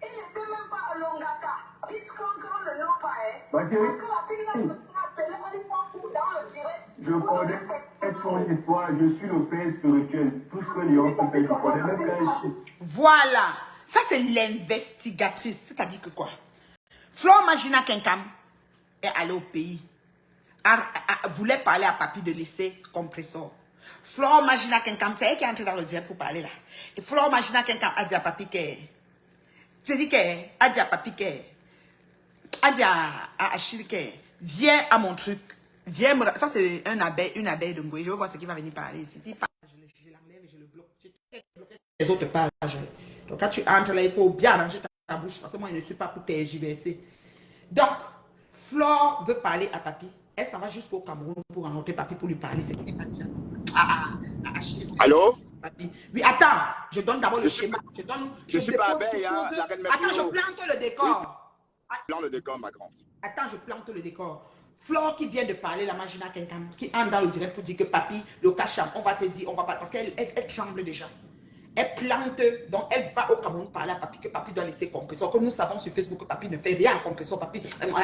il n'était même pas à Longata. Puisqu'on ne le nom pas, hein. Parce que la fille n'a pas appelé à l'époque dans le direct. Je connais ton étoile, je suis le père spirituel. Tout ce que Léon peut faire, je connais même quand ici. Voilà. Ça, c'est l'investigatrice. C'est-à-dire que quoi? Flore Magina Kenkam est allée au pays. Voulait parler à papi de laisser compresseur. Flore Magina Kenkam, c'est elle qui est entrée dans le direct pour parler là. Et Flore Magina Kenkam a dit à papi que... Tu dis que... A dit à papi que... A dit à Achille que... Viens à mon truc. Viens me... Ça, c'est une abeille de Ngoé. Je veux voir ce qui va venir parler ici. Si pas, je l'enlève et je le bloque. Je bloque les autres pages. Donc, quand tu entres là, il faut bien arranger ta bouche. Parce que moi, je ne suis pas pour tergiverser. Donc, Flore veut parler à papi. Elle s'en va jusqu'au Cameroun pour rencontrer papi pour lui parler. C'est qu'il n'est pas déjà. Achille. Allô? Papi. Oui, attends. Je donne d'abord le schéma. Je suis pas abeille, hein, la reine Attends, je Mercure. plante le décor. Plante le décor, ma grande. Attends, je plante le décor. Flore qui vient de parler, la Magina Kenkam, qui entre dans le direct pour dire que papi, le cacham, on va te dire, on va pas. Parce qu'elle tremble déjà. Elle plante, donc elle va au Cameroun parler à papi, que papi doit laisser compresseur. Que nous savons sur Facebook que papi ne fait rien à compresseur. Papi,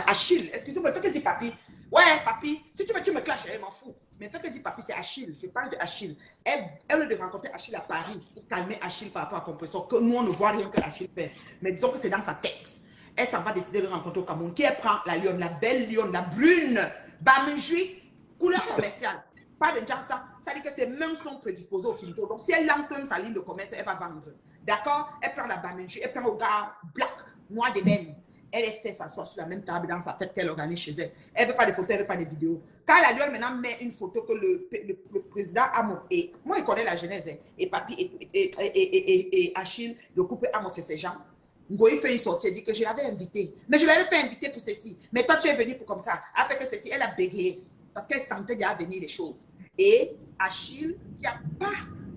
Achille, excusez-moi, fais que dire papi. Ouais, papi, si tu veux, tu me clashes, elle m'en fout. Mais fais que dire papi, c'est Achille. Je parle de Achille. Elle veut rencontrer Achille à Paris pour calmer Achille par rapport à compresseur. Que nous, on ne voit rien que Achille fait. Mais disons que c'est dans sa tête. Elle s'en va décider de rencontrer au Cameroun. Qui elle prend? La lionne, la belle lionne, la brune, Bamenjui, couleur commerciale. Pas de genre ça. Ça dit que ses mains sont prédisposées au Kinto. Donc si elle lance même sa ligne de commerce, elle va vendre. D'accord? Elle prend la Bamenjui, elle prend au gars black, noir d'ébène. Elle fait s'asseoir sur la même table dans sa fête qu'elle organise chez elle. Elle ne veut pas de photos, elle ne veut pas de vidéos. Quand la lionne maintenant met une photo que le président Amo, et moi il connaît la genèse, hein, et papi et Achille, le couple Amo, c'est ces gens. Ngoï fait une sortie, elle dit que je l'avais invité. Mais je ne l'avais pas invité pour ceci. Mais toi, tu es venu pour comme ça. Elle fait que ceci, elle a bégayé. Parce qu'elle sentait déjà venir les choses. Et Achille,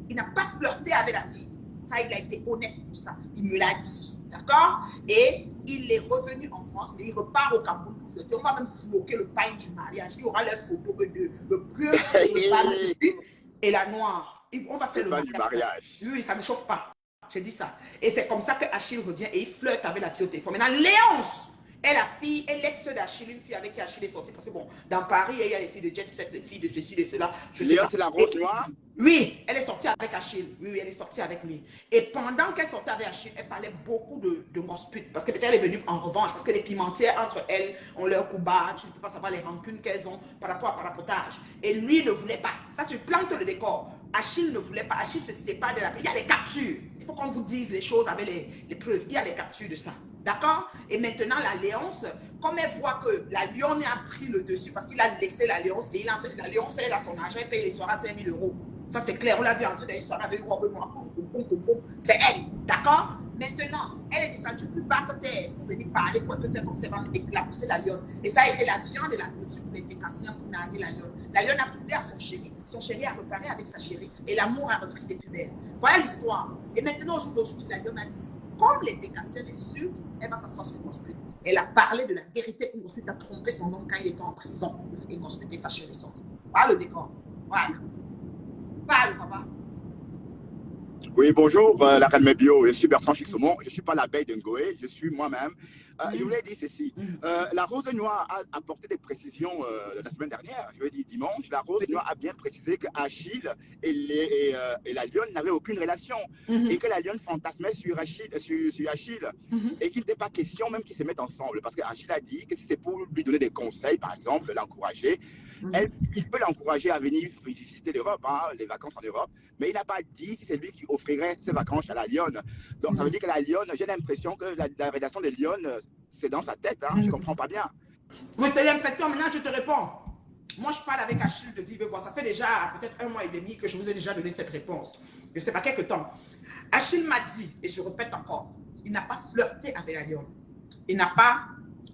il n'a pas flirté avec la fille. Ça, il a été honnête pour ça. Il me l'a dit. D'accord? Et il est revenu en France, mais il repart au Cameroun pour flirter. On va même floquer le pain du mariage. Il y aura les photos de le brun, le blanc et la noire. On va faire le mariage. Oui, ça ne me chauffe pas. Je dis ça. Et c'est comme ça que Achille revient et il flirte avec la fille au téléphone. Maintenant, Léonce est la fille, et l'ex d'Achille, une fille avec qui Achille est sorti. Parce que bon, dans Paris, il y a les filles de Jet Set, les filles de ceci, de cela. Léonce, c'est la rose noire? Oui, elle est sortie avec Achille. Oui, elle est sortie avec lui. Et pendant qu'elle sortait avec Achille, elle parlait beaucoup de mospute. Parce que peut-être elle est venue en revanche. Parce que les pimentières, entre elles, ont leur coup bas. Tu ne peux pas savoir les rancunes qu'elles ont par rapport à parapotage. Et lui ne voulait pas. Ça se plante le décor. Achille ne voulait pas. Achille se sépare de la... Il y a des captures. Il faut qu'on vous dise les choses avec les preuves. Il y a des captures de ça. D'accord? Et maintenant, la Léonce, comme elle voit que la lionne a pris le dessus parce qu'il a laissé la Léonce, et la Léonce, elle a son argent, elle paye les soirs à 5 000 €. Ça, c'est clair. On l'a vu en train d'une soirée avec une robe noire. C'est elle. D'accord? Maintenant, elle est descendue plus bas que terre pour venir parler, pour me faire observer éclabousser la lionne. Et ça a été la viande et la nourriture pour les décassiens pour narguer la lionne. La lionne a poudé à son chéri. Son chéri a reparé avec sa chérie. Et l'amour a repris des plus belles. Voilà l'histoire. Et maintenant, au jour d'aujourd'hui, la lionne a dit, comme les décassiens l'insultent, elle va s'asseoir sur Gospel. Elle a parlé de la vérité où Gospel a trompé son homme quand il était en prison. Et Gospel est fâché, elle est sortie. Voilà le décor. Voilà. Parle, papa. Oui, bonjour, la reine Mebio. Je suis Bertrand Chixomon. Je ne suis pas l'abeille de Ngoé, je suis moi-même. Je voulais dire ceci. La Rose Noire a apporté des précisions la semaine dernière, je veux dire dimanche. La Rose Noire a bien précisé que Achille et la lionne n'avaient aucune relation. Et que la lionne fantasmait sur Achille. Et qu'il n'était pas question même qu'ils se mettent ensemble. Parce qu'Achille a dit que si c'est pour lui donner des conseils, par exemple, l'encourager, il peut l'encourager à venir visiter l'Europe, hein, les vacances en Europe, mais il n'a pas dit si c'est lui qui offrirait ses vacances à la lionne. Donc ça veut dire que la lionne, j'ai l'impression que la relation des lionnes, c'est dans sa tête, hein, je ne comprends pas bien. Oui, tu as l'impression, maintenant je te réponds. Moi je parle avec Achille de Vive Voix, ça fait déjà peut-être 1 mois et demi que je vous ai déjà donné cette réponse. Je ne sais pas, quelques temps. Achille m'a dit, et je répète encore, il n'a pas flirté avec la lionne. Il n'a pas,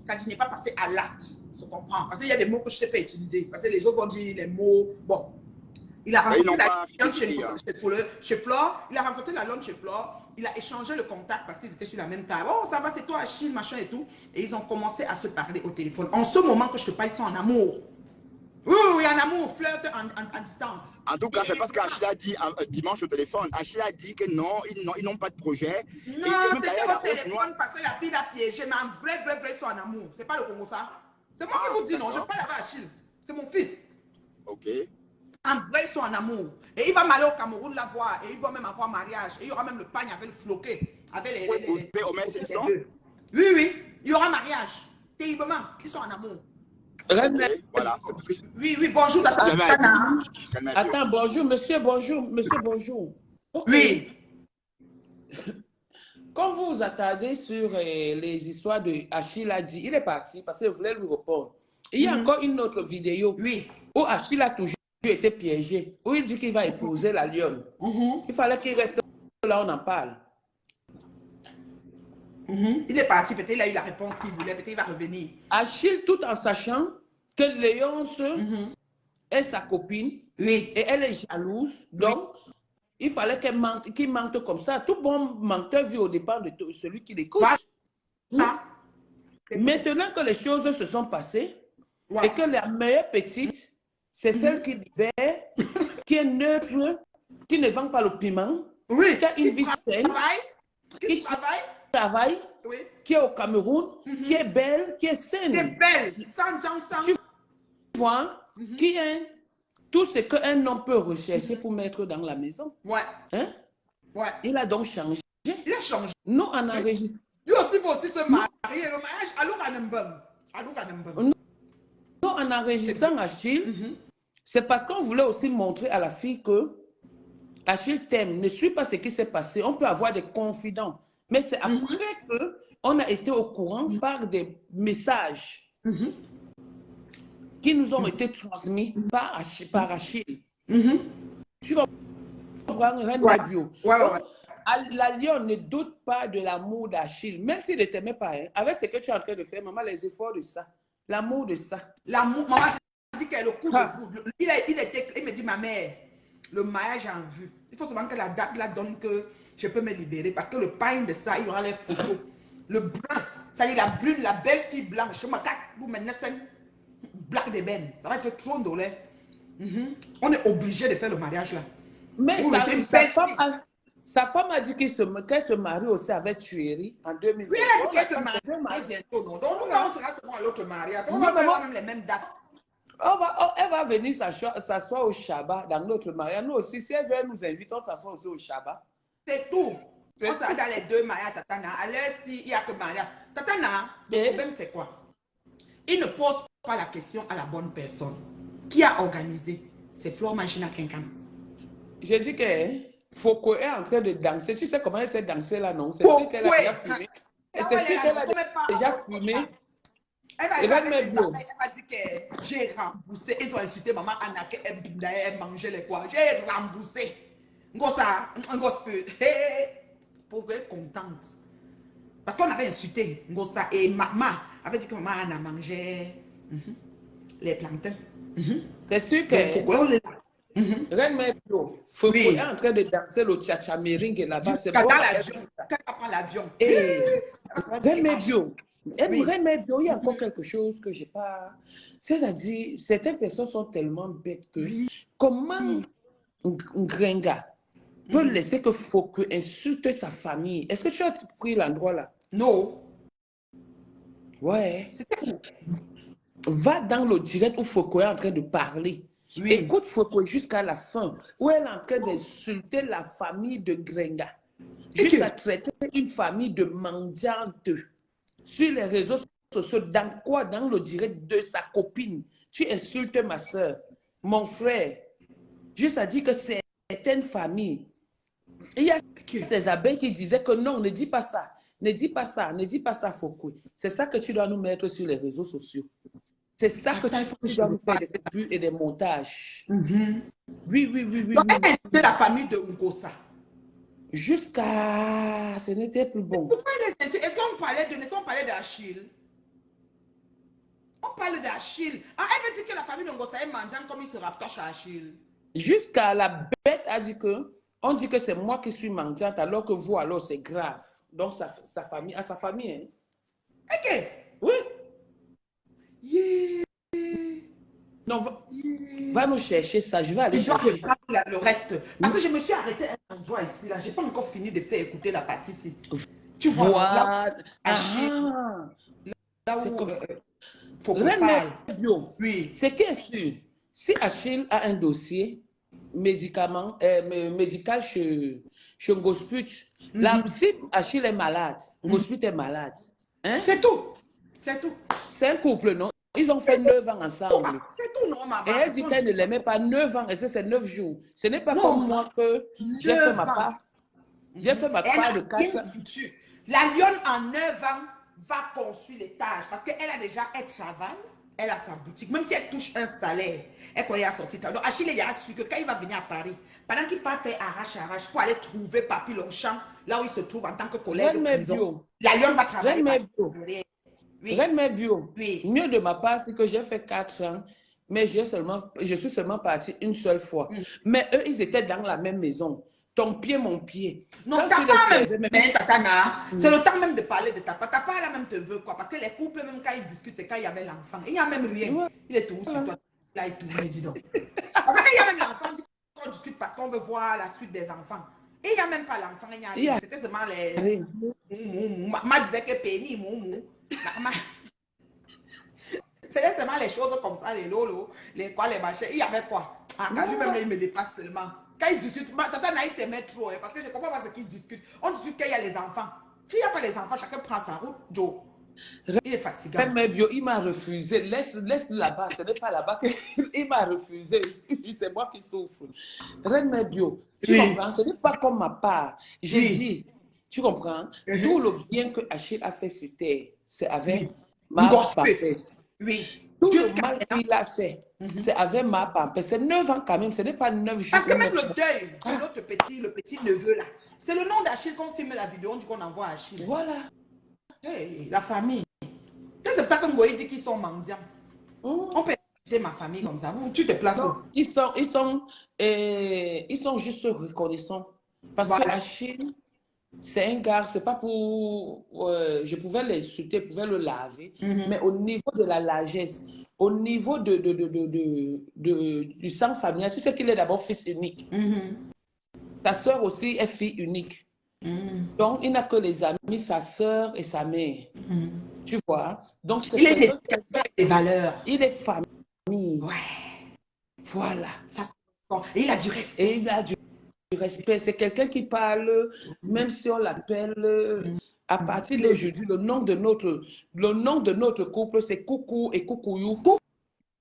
c'est-à-dire il n'est pas passé à l'acte. Se comprend. Parce qu'il y a des mots que je ne sais pas utiliser. Parce que les autres vont dire les mots. Bon. Il a rencontré la lionne chez Flore. Il a rencontré la lionne chez Flore. Il a échangé le contact parce qu'ils étaient sur la même table. Oh, ça va, c'est toi, Achille, machin et tout. Et ils ont commencé à se parler au téléphone. En ce moment que je te parle, ils sont en amour. Oui, oui, en amour, flirt en distance. En tout cas, c'est parce qu'Achille a dit dimanche au téléphone. Achille a dit que non, ils n'ont pas de projet. Non, c'était au téléphone parce que la fille l'a piégé. Mais en vrai, ils sont en amour. C'est pas le Congo, ça. C'est moi qui vous dis non, je parle avec Achille. C'est mon fils. Ok. En vrai, ils sont en amour. Et il va m'aller au Cameroun la voir. Et il va même avoir mariage. Et il y aura même le pagne avec le floqué. Avec les oui, oui. Il y aura mariage. Terriblement. Ils sont en amour. Okay, voilà. Oui, oui, bonjour. Attends, bonjour, monsieur, bonjour. Monsieur, bonjour. Okay. Oui. Quand vous vous attardez sur les histoires de Achille a dit, il est parti parce que je voulais lui répondre. Il y a encore une autre vidéo où Achille a toujours été piégé, où il dit qu'il va épouser la lionne. Il fallait qu'il reste là, on en parle. Il est parti, peut-être il a eu la réponse qu'il voulait, peut-être il va revenir. Achille, tout en sachant que Léonce est sa copine et elle est jalouse, donc il fallait qu'il mente comme ça. Tout bon menteur vit au départ de celui qui l'écoute. Maintenant que les choses se sont passées et que la meilleure petite, c'est celle qui libère, qui est neutre, qui ne vend pas le piment, qui a une vie saine, qui travaille, qui est au Cameroun, qui est belle, qui est saine. Qui est belle, sans gens, sans... Tu vois, qui est tout ce qu'un homme peut rechercher pour mettre dans la maison. Hein? Il a donc changé. Il a changé. Nous, on enregistre. Lui aussi, il faut aussi se marier. Le mariage, nous, en enregistrant Achille, c'est parce qu'on voulait aussi montrer à la fille que Achille t'aime. Ne suis pas ce qui s'est passé. On peut avoir des confidents. Mais c'est après qu'on a été au courant par des messages qui nous ont été transmis par Achille. Tu comprends, Reine Mebio? La lionne ne doute pas de l'amour d'Achille, même s'il ne t'aimait pas. Hein. Avec ce que tu es en train de faire, maman, les efforts de ça, l'amour de ça. L'amour, maman, je dis qu'elle est le coup de foudre. Il me dit, ma mère, le mariage en vue. Il faut seulement que la date là donne que je peux me libérer. Parce que le pain de ça, il y aura les photos. Le brun, ça dit la brune, la belle fille blanche. Je me casse, vous maintenant, c'est black de ben. Ça va être trop drôle. On est obligé de faire le mariage là. Mais sa femme a dit qu'elle se marie aussi avec Tueri en 2020. Oui, elle a dit qu'elle se marie bientôt. Non. Donc, nous, on sera seulement à l'autre mariage. On va faire même les mêmes dates. Elle va venir s'asseoir au Shabbat dans notre mariage. Nous aussi, si elle veut nous inviter, on s'assoit aussi au Shabbat. C'est tout. On sera dans les deux mariages, Tatana. Alors, s'il n'y a que mariage. Tatana, le problème, c'est quoi? Il ne pose pas la question à la bonne personne. Qui a organisé? C'est Flore Magina Kinkan. J'ai dit que Foucault est en train de danser. Tu sais comment elle s'est dansée là, non? C'est ce qu'elle a déjà fumé. Et c'est ce qu'elle a déjà fumé. Elle va avec ses Bio. amis, elle m'a dit que j'ai remboursé. Ils ont insulté maman Anna qu'elle mangeait les quoi. J'ai remboursé. Ngosa, pauvre contente. Parce qu'on avait insulté Ngosa et maman avait dit que maman Anna mangeait les plantains. C'est sûr que Reine Bio, Foucault Oui. est en train de danser le cha-cha meringue là-bas. C'est Dans bon. l'avion. Quand elle prend l'avion. Et Reine Reine Bio. Oui. Reine Bio, il y a encore quelque chose que j'ai pas. C'est-à-dire, certaines personnes sont tellement bêtes que comment Ngrenga peut laisser que Foucault insulte sa famille? Est-ce que tu as pris l'endroit là? Non. Ouais. C'était où? Va dans le direct où Foucault est en train de parler. Oui. Écoute Foucault jusqu'à la fin, où elle est en train d'insulter la famille de Grenga. Jusqu'à traiter une famille de mendiantes. Sur les réseaux sociaux, dans quoi? Dans le direct de sa copine. Tu insultes ma soeur, mon frère. Juste à dire que c'est une famille. Il y a ces abeilles qui disaient que non, ne dis pas ça. Ne dis pas ça, ne dis pas ça, Foucault. C'est ça que tu dois nous mettre sur les réseaux sociaux. C'est ça que tu dois nous faire des coupures et des montages. Oui. Donc, elle a insulté la famille de Ngosa. Jusqu'à... Ce n'était plus bon. Pourquoi elle est... Est-ce qu'on parlait d'Achille? On parle d'Achille. Ah, elle veut dire que la famille de Ngosa est mendiante comme il se rapproche à Achille. Jusqu'à la bête a dit que... On dit que c'est moi qui suis mendiante alors que vous, alors, c'est grave. Donc, sa famille... À sa famille, hein. Ok. Oui. Yeah. Non, va nous chercher ça. Je vais aller Je dois chercher. reprendre le reste. Parce que je me suis arrêté à un endroit ici. Là, je n'ai pas encore fini de faire écouter la partie ici. Tu vois, là, Achille, là où faut qu'on parle. Oui. C'est qui est sûr? Si Achille a un dossier médical chez Ngosput, là, si Achille est malade, Ngosput est malade. Hein? C'est tout. C'est tout. C'est un couple, non? Ils ont fait 9 ans ensemble. C'est tout, non, maman. Et elle dit qu'elle ne l'aimait pas 9 ans, et c'est 9 jours. Ce n'est pas Non, comme moi que j'ai fait ma part. J'ai fait ma part de 4 ans. La lionne en 9 ans va construire l'étage parce qu'elle a déjà, elle travaille, elle a sa boutique. Même si elle touche un salaire, elle croyait à sortir. Donc Achille, il a su que quand il va venir à Paris, pendant qu'il part faire arrache pour aller trouver Papy Longchamp, là où il se trouve en tant que collègue de prison, la lionne va travailler. Reine Bio. Oui. Mieux de ma part, c'est que j'ai fait 4 ans, mais je suis seulement partie une seule fois. Mais eux, ils étaient dans la même maison. Ton pied, mon pied. Non, t'as pas même, Tatana, c'est le temps même de parler de ta part. T'as pas la même te veut, quoi. Parce que les couples, même quand ils discutent, c'est quand il y avait l'enfant. Il n'y a même rien. Ouais. Il est tout sur toi. Là, il tourne, dis donc. Parce qu'il y a même l'enfant, on discute parce qu'on veut voir la suite des enfants. Et il n'y a même pas l'enfant, il n'y a rien. C'était seulement les... Ma disait que Penny, moumou. C'était seulement les choses comme ça, les lolo, les quoi, les machins. Il y avait quoi? Ah, quand lui-même, il me dépasse seulement. Quand il discute, Tata Naïf te met trop, hein, parce que je ne comprends pas ce qu'il discute. On discute qu'il y a les enfants. S'il n'y a pas les enfants, chacun prend sa route. Joe, il est fatigant. Mais Bio, il m'a refusé. Laisse là-bas. Ce n'est pas là-bas qu'il m'a refusé. C'est moi qui souffre. Reine Bio, tu comprends? Ce n'est pas comme ma part. J'ai dit, tu comprends? Tout le bien que Achille a fait sur terre, c'est avec ma pampesse. Oui. Tout le mal qu'il a fait, c'est avec ma pampesse. C'est 9 ans quand même, ce n'est pas 9 jours. Parce que même le deuil de notre petit neveu là, c'est le nom d'Achille qu'on filme la vidéo, on dit qu'on envoie à Achille. Voilà. Hey, la famille. C'est pour ça que Ngoï dit qu'ils sont mendiants. On peut aider ma famille comme ça. Tu te places où? Ils sont juste reconnaissants. Parce que Achille, c'est un gars, c'est pas pour... je pouvais l'insulter, je pouvais le laver, mais au niveau de la largesse, au niveau du sang familial, tu sais qu'il est d'abord fils unique. Ta soeur aussi est fille unique. Donc, il n'a que les amis, sa soeur et sa mère. Tu vois? Donc, il est des valeurs. Il est famille. Ouais. Voilà. Ça, et il a du respect. Et il a du respect. C'est quelqu'un qui parle, même si on l'appelle, à partir d'aujourd'hui, le nom de notre couple, c'est Coucou et Coucouillou.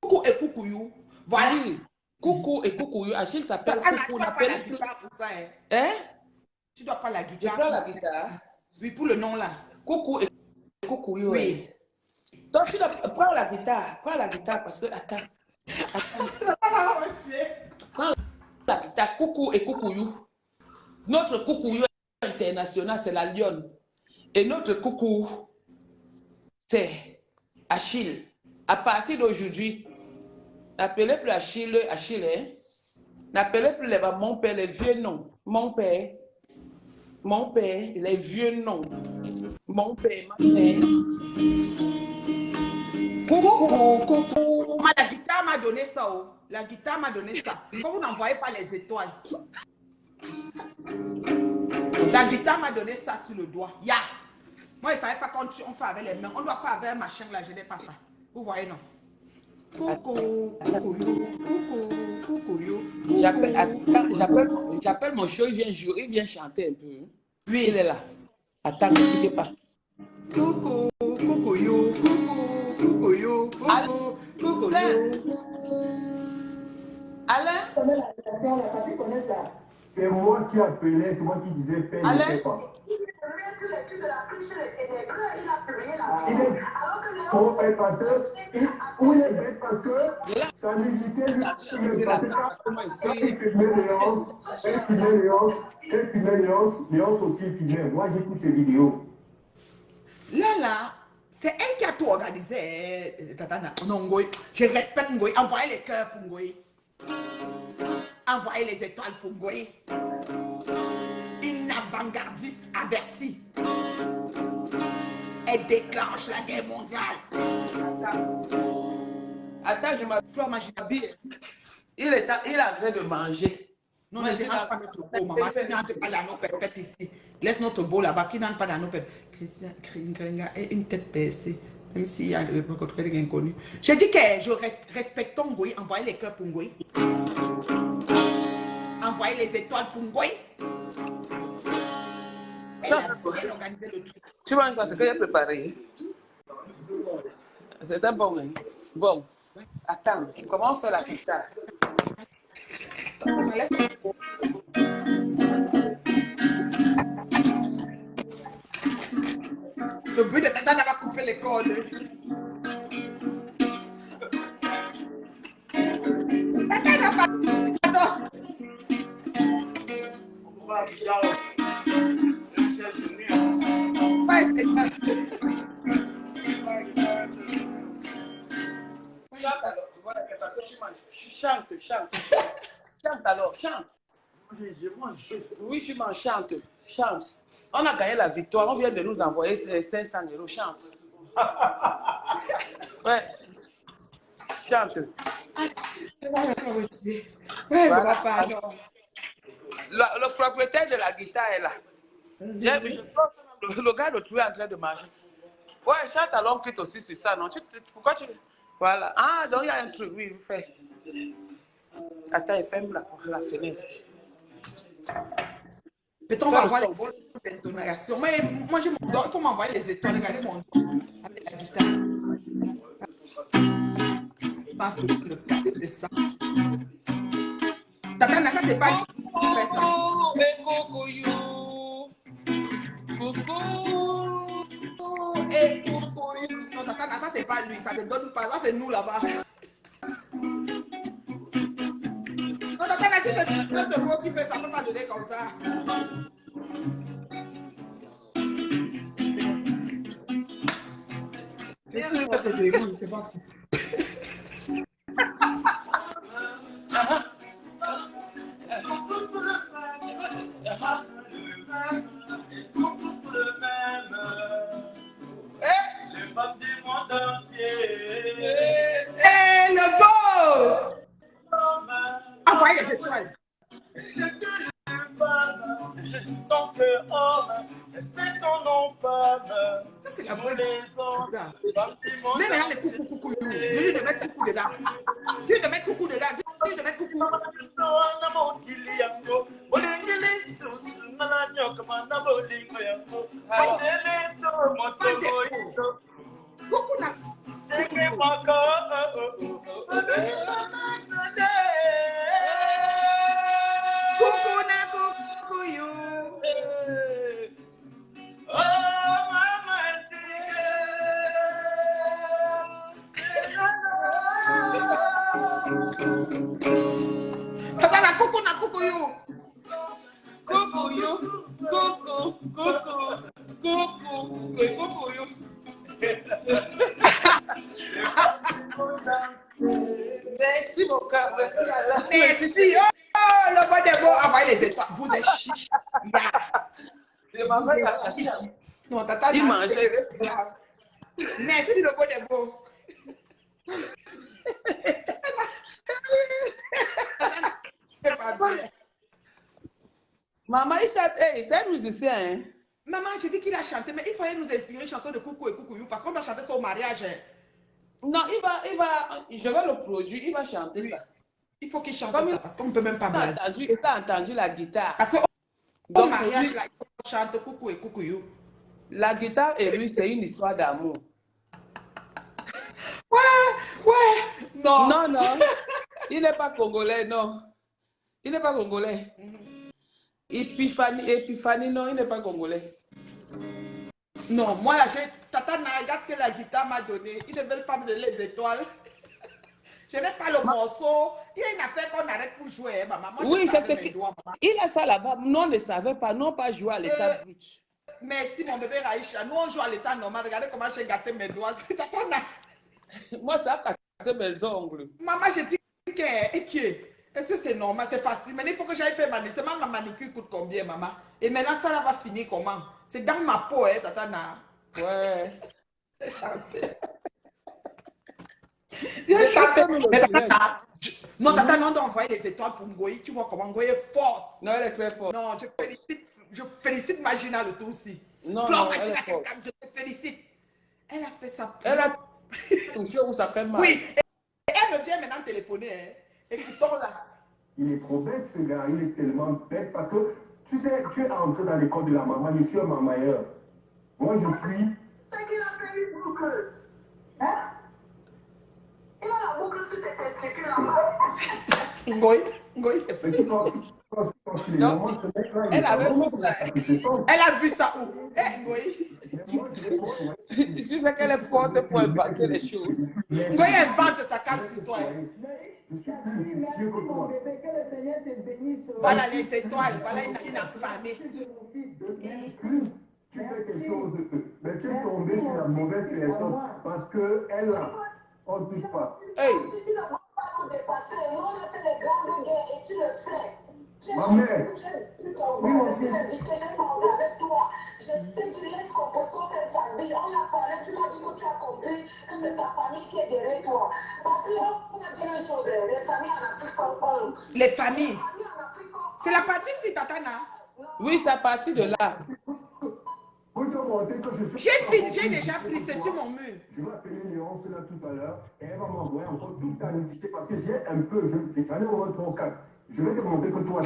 Coucou et Coucouillou. Voilà. Oui. Coucou et Coucouillou. Achille s'appelle Coucou. Tu dois pas la guitare pour ça, hein? Hein? Tu dois pas la guitare. Je prends la guitare. Oui, pour le nom là. Coucou et Coucouillou. Oui. Donc, prends la guitare. Prends la guitare parce que, attends. Prends la guitare. Coucou et coucouyou. Notre coucouyou international, c'est la lionne. Et notre coucou, c'est Achille. À partir d'aujourd'hui, n'appelez plus Achille, Achille, hein? N'appelez plus mon père, les vieux noms. Mon père, les vieux noms. Mon père, ma mère. Coucou. Moi, la guitare m'a donné ça. Oh. La guitare m'a donné ça. Quand vous n'envoyez pas les étoiles. La guitare m'a donné ça sur le doigt. Ya. Moi, je ne savais pas quand on fait avec les mains. On doit faire avec un machin là. Je n'ai pas ça. Vous voyez, non? Coucou. J'appelle mon show, il vient jouer, il vient chanter un peu. Oui. Il est là. Attends, n'écoutez pas. Coucou. Alain. C'est moi qui appelais, c'est moi qui disais paix, ne paie pas. Il est trop bête parce que, où il est bête parce que sa nudité lui parce qu'il filmait Léonce aussi filmait. Moi j'écoute ses vidéos. Là, c'est elle qui a tout organisé, Tatana. Non, Ngoï. Je respecte Ngoï. Envoyez les cœurs pour Ngoï. Envoyez les étoiles pour Ngoï. Une avant-gardiste avertie. Elle déclenche la guerre mondiale. Attends, je m'habille. Il est en train de manger. Non, ne dérange pas notre beau, maman. Qui n'entre pas dans nos pépettes ici. Laisse notre beau là-bas. Qui n'entre pas dans nos pépettes. Christian Kringa et une tête percée. Même s'il y a des inconnus. Je dis que je respecte Ngoï. Envoyez les cœurs pour Ngoï. Envoyez les étoiles pour Ngoï. Elle a bien organisé le truc. Tu vois ce que j'ai préparé? C'est un bon. Hein? Bon. Attends, comment on fait la guitare? Le but de Tata n'a pas coupé les cordes. Tata n'a pas. Attends. Ouais, c'est pas. Chante. Chante alors, chante. Oui, tu m'en chantes. Chante. On a gagné la victoire. On vient de nous envoyer 500 €. Chante. Ouais. Chante. Voilà. Le propriétaire de la guitare est là. Je pense que le gars de trouver en train de manger. Ouais, chante alors, quitte aussi sur ça, non? Pourquoi tu... Voilà. Ah, donc il y a un truc, oui, il fait. Attends, il ferme la fenêtre. Peut-être on va voir les intonations. Mais moi, il faut m'envoyer les étoiles. Regardez mon dos avec la guitare. Pas le cas de ça. Tata, ça c'est pas non, Tata, ça c'est pas lui. Ça ne donne pas. Ça c'est nous là-bas. Non, Tata, si c'est le mot qui fait ça, ne peut pas donner comme ça. Je suis pas de dégoût, c'est pas possible. Ils sont toutes le même. Les femmes du monde entier. Eh, le beau! Envoyez les étoiles. Tant que homme, respecte ton nom, femme. Ça, c'est la vraie. Les hommes, mais maintenant, les coucou. Tu lui de mettre coucou dedans. Tu lui de mettre coucou dedans. Tu lui de mettre coucou. Coucou na. Coucou na coucou you. ma coucou. Coucou, you. Coucou, coucou, coucou, coucou, you. Merci, mon cœur. Merci, Allah. Merci. Oh, le bon des mots. Envoyez les étoiles. Vous êtes chiche. Yeah. Vous êtes chiche. Non, tata, il mangeait. Merci, le bon des mots. C'est pas bien. Maman, il chante. Hey, c'est un musicien. Hein? Maman, je dis qu'il a chanté, mais il fallait nous inspirer une chanson de Coucou et Coucou, parce qu'on doit chanter ça au mariage. Hein. Non, je vais le produire, il va chanter Oui. ça. Il faut qu'il chante ça, parce qu'on ne peut même pas blaguer. Il a entendu la guitare. Parce qu'au mariage, là, il chante Coucou et Coucou. La guitare et lui, c'est une histoire d'amour. Ouais, non. Non, il n'est pas congolais, non. Il n'est pas congolais. Epiphanie, non, il n'est pas congolais. Non, moi, là, Tata regarde ce que la guitare m'a donné. Ils ne veulent pas me donner les étoiles. Je n'ai pas le morceau. Il y a une affaire qu'on arrête pour jouer, maman. Moi, Oui, c'est ce qu'il il a ça là-bas. Nous, on ne savait pas. Nous, on pas joué à l'état brut. Merci, mon bébé Raïcha. Nous, on joue à l'état normal. Regardez comment j'ai gâté mes doigts. Tata, Moi, ça a cassé mes ongles. maman, je dis est-ce que c'est normal, c'est facile. Mais il faut que j'aille faire ma manicure. Ma manicure coûte combien, maman? Et maintenant, ça là va finir comment? C'est dans ma peau, hein, Tata Na. Ouais. Je chante. Mais Tata Na, non, Tata Na, on doit envoyer les étoiles pour Ngoï. Tu vois comment Ngoï est forte. Non, elle est très forte. Non, je félicite Magina le tout aussi. Non, Flore non, elle Magina, est forte. je te félicite. Elle a fait ça. Elle a touché où ça fait mal. Oui, et elle me vient maintenant téléphoner. Hein. Écoutons là. Il est trop bête, ce gars. Il est tellement bête parce que, tu sais, tu es entré dans l'école de la maman. Je suis un mamailleur. Moi, je suis... C'est qu'il a fait une boucle. Hein? Il a la boucle sur cette inscription là-bas. Ngoï, c'est Mais fait. tu penses qu'il est Non, normal, ce mec-là, il elle est avait vraiment vu ça. Elle a vu ça où? Eh, Ngoï. Je sais qu'elle est forte pour inventer les choses. Ngoï invente sa carte sur toi. Hein. Je suis plus vicieux que toi. Voilà les étoiles, voilà une affamée. Tu fais quelque chose de... Mais tu es tombé sur la mauvaise personne parce qu'elle, là, on ne touche pas. Hey, Si tu n'as pas nous dépasser, nous on a fait les grandes guerres et tu le sais. Ma mère. Oui, mon fils. J'ai mangé avec toi. Je sais que tu laisses composition faire sa vie. On a parlé, tu m'as dit que tu as compris que c'est ta famille qui est derrière toi. Parce que on va dire une chose, les familles en Afrique sont honte. Les familles. Les familles en Afrique ont C'est la partie si Tatana. oui, c'est à partir de là. Pour te montrer que je suis... J'ai déjà pris, c'est sur mon mur. Je vais appeler Léonce là tout à l'heure et elle va m'envoyer encore toute ta nudité parce que j'ai un peu, j'en ai au moins 3 ou 4. Je vais te montrer que toi,